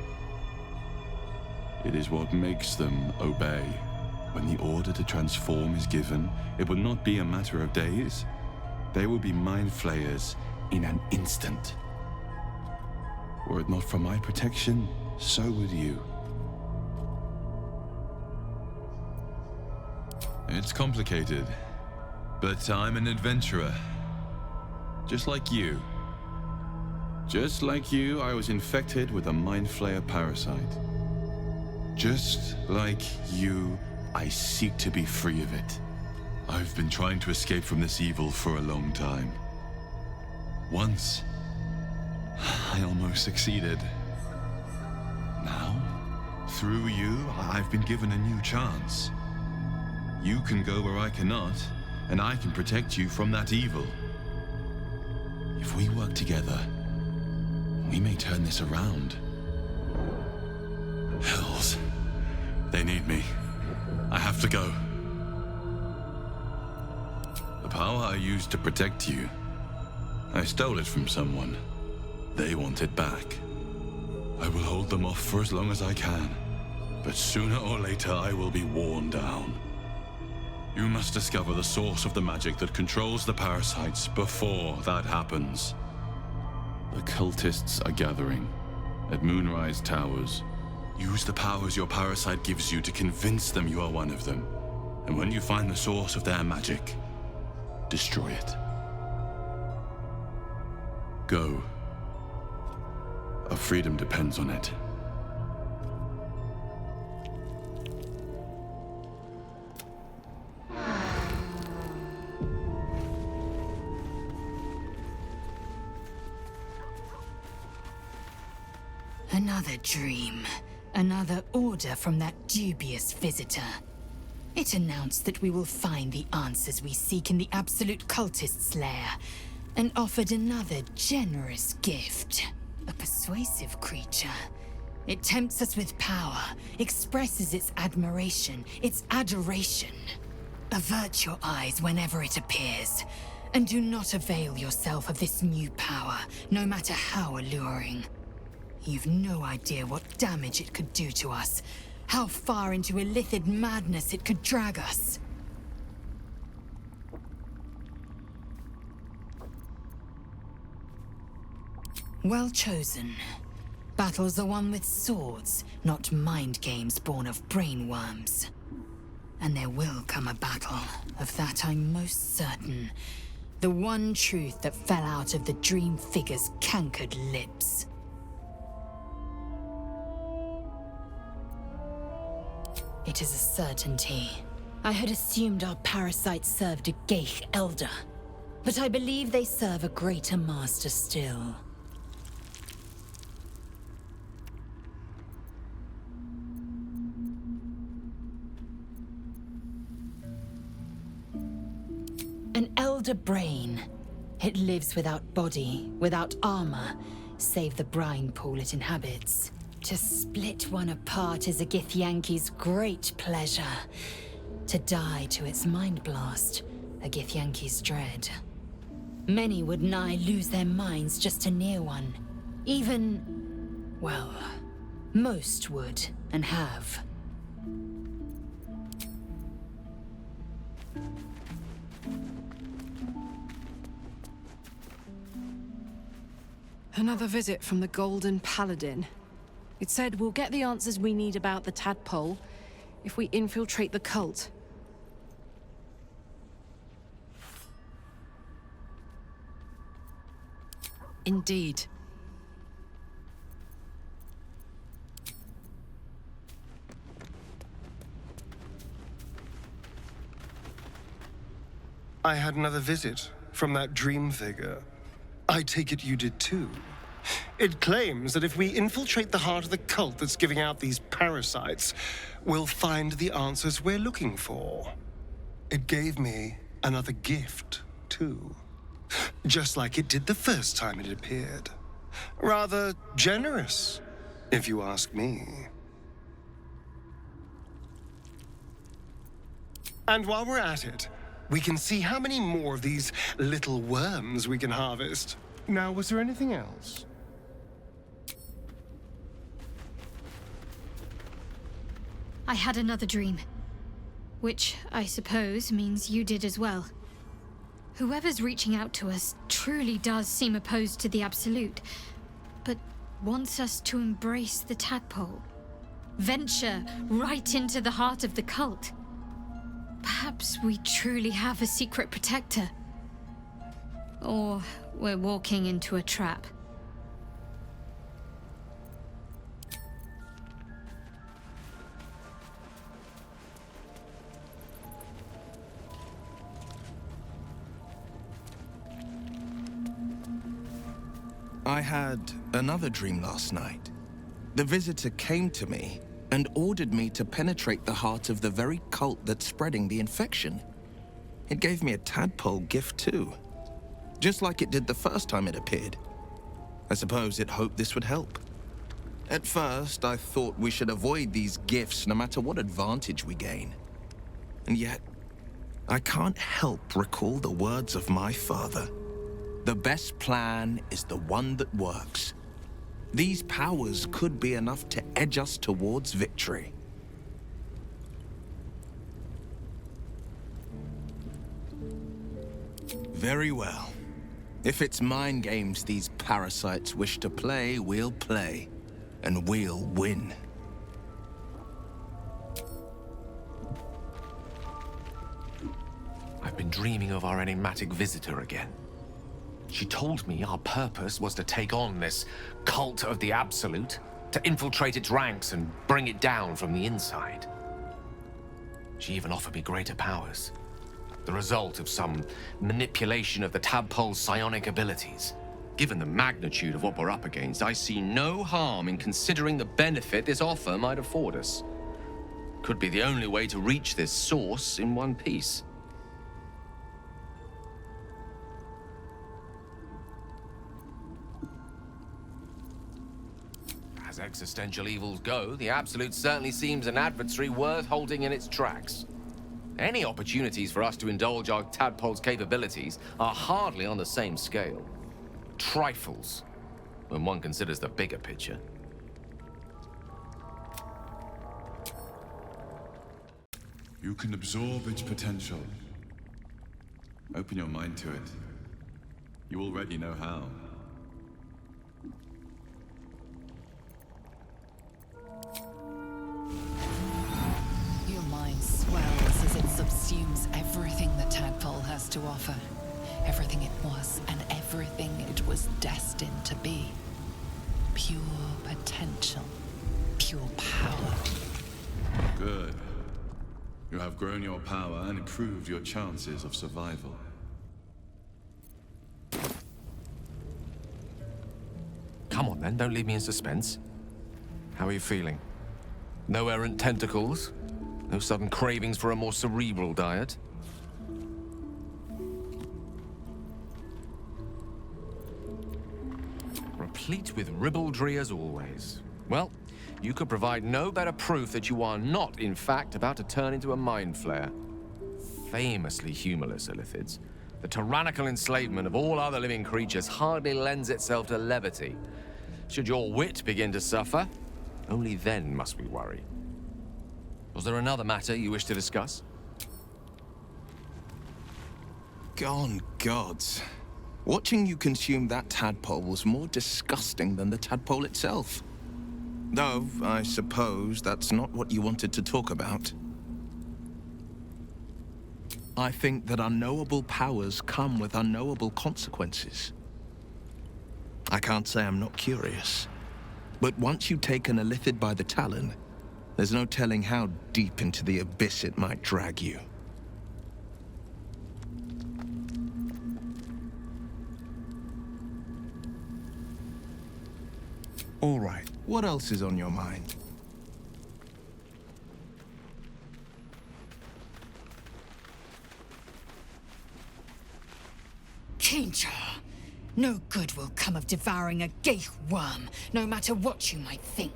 It is what makes them obey. When the order to transform is given, it will not be a matter of days. They will be mind flayers in an instant. Were it not for my protection, so would you. It's complicated, but I'm an adventurer. Just like you. Just like you, I was infected with a mind flayer parasite. Just like you, I seek to be free of it. I've been trying to escape from this evil for a long time. Once, I almost succeeded. Now, through you, I've been given a new chance. You can go where I cannot, and I can protect you from that evil. If we work together, we may turn this around. Hells. They need me. I have to go. The power I used to protect you, I stole it from someone. They want it back. I will hold them off for as long as I can, but sooner or later I will be worn down. You must discover the source of the magic that controls the parasites before that happens. The cultists are gathering at Moonrise Towers. Use the powers your parasite gives you to convince them you are one of them. And when you find the source of their magic, destroy it. Go. Our freedom depends on it. Another dream. Another order from that dubious visitor. It announced that we will find the answers we seek in the Absolute Cultist's lair, and offered another generous gift. A persuasive creature. It tempts us with power, expresses its admiration, its adoration. Avert your eyes whenever it appears, and do not avail yourself of this new power, no matter how alluring. You've no idea what damage it could do to us, how far into illithid madness it could drag us. Well chosen. Battles are won with swords, not mind games born of brainworms. And there will come a battle, of that I'm most certain. The one truth that fell out of the dream figure's cankered lips. It is a certainty. I had assumed our parasites served a Geich elder, but I believe they serve a greater master still. An elder brain. It lives without body, without armor, save the brine pool it inhabits. To split one apart is a Githyanki's great pleasure. To die to its mind blast, a Githyanki's dread. Many would nigh lose their minds just to near one. Even, well, most would and have. Another visit from the Golden Paladin. It said we'll get the answers we need about the tadpole if we infiltrate the cult. Indeed. I had another visit from that dream figure. I take it you did too. It claims that if we infiltrate the heart of the cult that's giving out these parasites, we'll find the answers we're looking for. It gave me another gift, too. just like it did the first time it appeared. Rather generous, if you ask me. And while we're at it, we can see how many more of these little worms we can harvest. Now, was there anything else? I had another dream. Which, I suppose, means you did as well. Whoever's reaching out to us truly does seem opposed to the Absolute, but wants us to embrace the tadpole. Venture right into the heart of the cult. Perhaps we truly have a secret protector. Or we're walking into a trap. I had another dream last night. The visitor came to me and ordered me to penetrate the heart of the very cult that's spreading the infection. It gave me a tadpole gift too, just like it did the first time it appeared. I suppose it hoped this would help. At first, I thought we should avoid these gifts no matter what advantage we gain. And yet, I can't help recall the words of my father. The best plan is the one that works. These powers could be enough to edge us towards victory. Very well. If it's mind games these parasites wish to play, we'll play. And we'll win. I've been dreaming of our enigmatic visitor again. She told me our purpose was to take on this cult of the Absolute, to infiltrate its ranks and bring it down from the inside. She even offered me greater powers, the result of some manipulation of the tadpole's psionic abilities. Given the magnitude of what we're up against, I see no harm in considering the benefit this offer might afford us. Could be the only way to reach this source in one piece. As existential evils go, the Absolute certainly seems an adversary worth holding in its tracks. Any opportunities for us to indulge our tadpole's capabilities are hardly on the same scale. Trifles, when one considers the bigger picture. You can absorb its potential. Open your mind to it. You already know how. Your mind swells as it subsumes everything the tadpole has to offer. Everything it was and everything it was destined to be. Pure potential. Pure power. Good. You have grown your power and improved your chances of survival. Come on then, don't leave me in suspense. How are you feeling? No errant tentacles? No sudden cravings for a more cerebral diet? Replete with ribaldry as always. Well, you could provide no better proof that you are not, in fact, about to turn into a mind flare. Famously humorless, Illithids. The tyrannical enslavement of all other living creatures hardly lends itself to levity. Should your wit begin to suffer, only then must we worry. Was there another matter you wish to discuss? Gone gods. Watching you consume that tadpole was more disgusting than the tadpole itself. Though, I suppose that's not what you wanted to talk about. I think that unknowable powers come with unknowable consequences. I can't say I'm not curious, but once you take an Illithid by the talon, there's no telling how deep into the abyss it might drag you. All right, what else is on your mind? Kill Danger! No good will come of devouring a gay worm, no matter what you might think.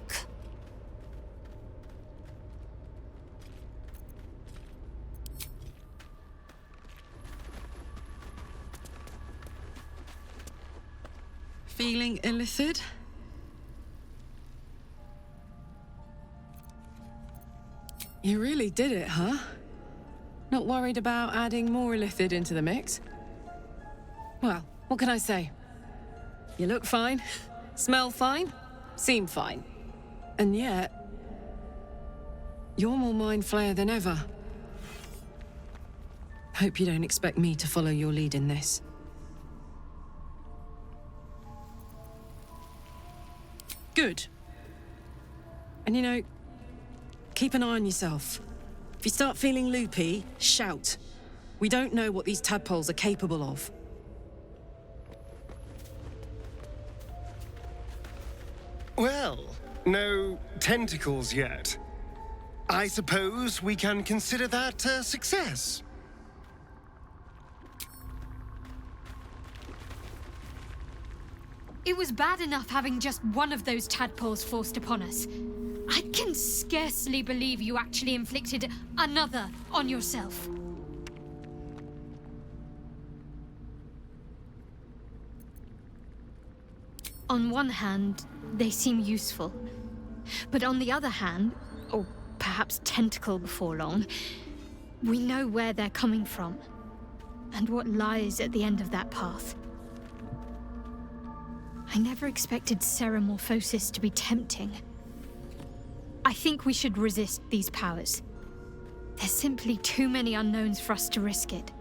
Feeling illithid? You really did it, huh? Not worried about adding more illithid into the mix? Well, what can I say? You look fine, smell fine, seem fine. And yet, you're more mind flayer than ever. Hope you don't expect me to follow your lead in this. Good. And you know, keep an eye on yourself. If you start feeling loopy, shout. We don't know what these tadpoles are capable of. Well, no tentacles yet. I suppose we can consider that a success. It was bad enough having just one of those tadpoles forced upon us. I can scarcely believe you actually inflicted another on yourself. On one hand, they seem useful. But on the other hand, or perhaps tentacle before long, we know where they're coming from, and what lies at the end of that path. I never expected ceremorphosis to be tempting. I think we should resist these powers. There's simply too many unknowns for us to risk it.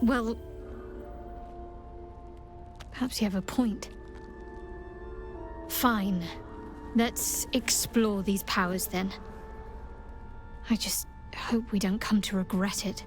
Well, perhaps you have a point. Fine. Let's explore these powers then. I just hope we don't come to regret it.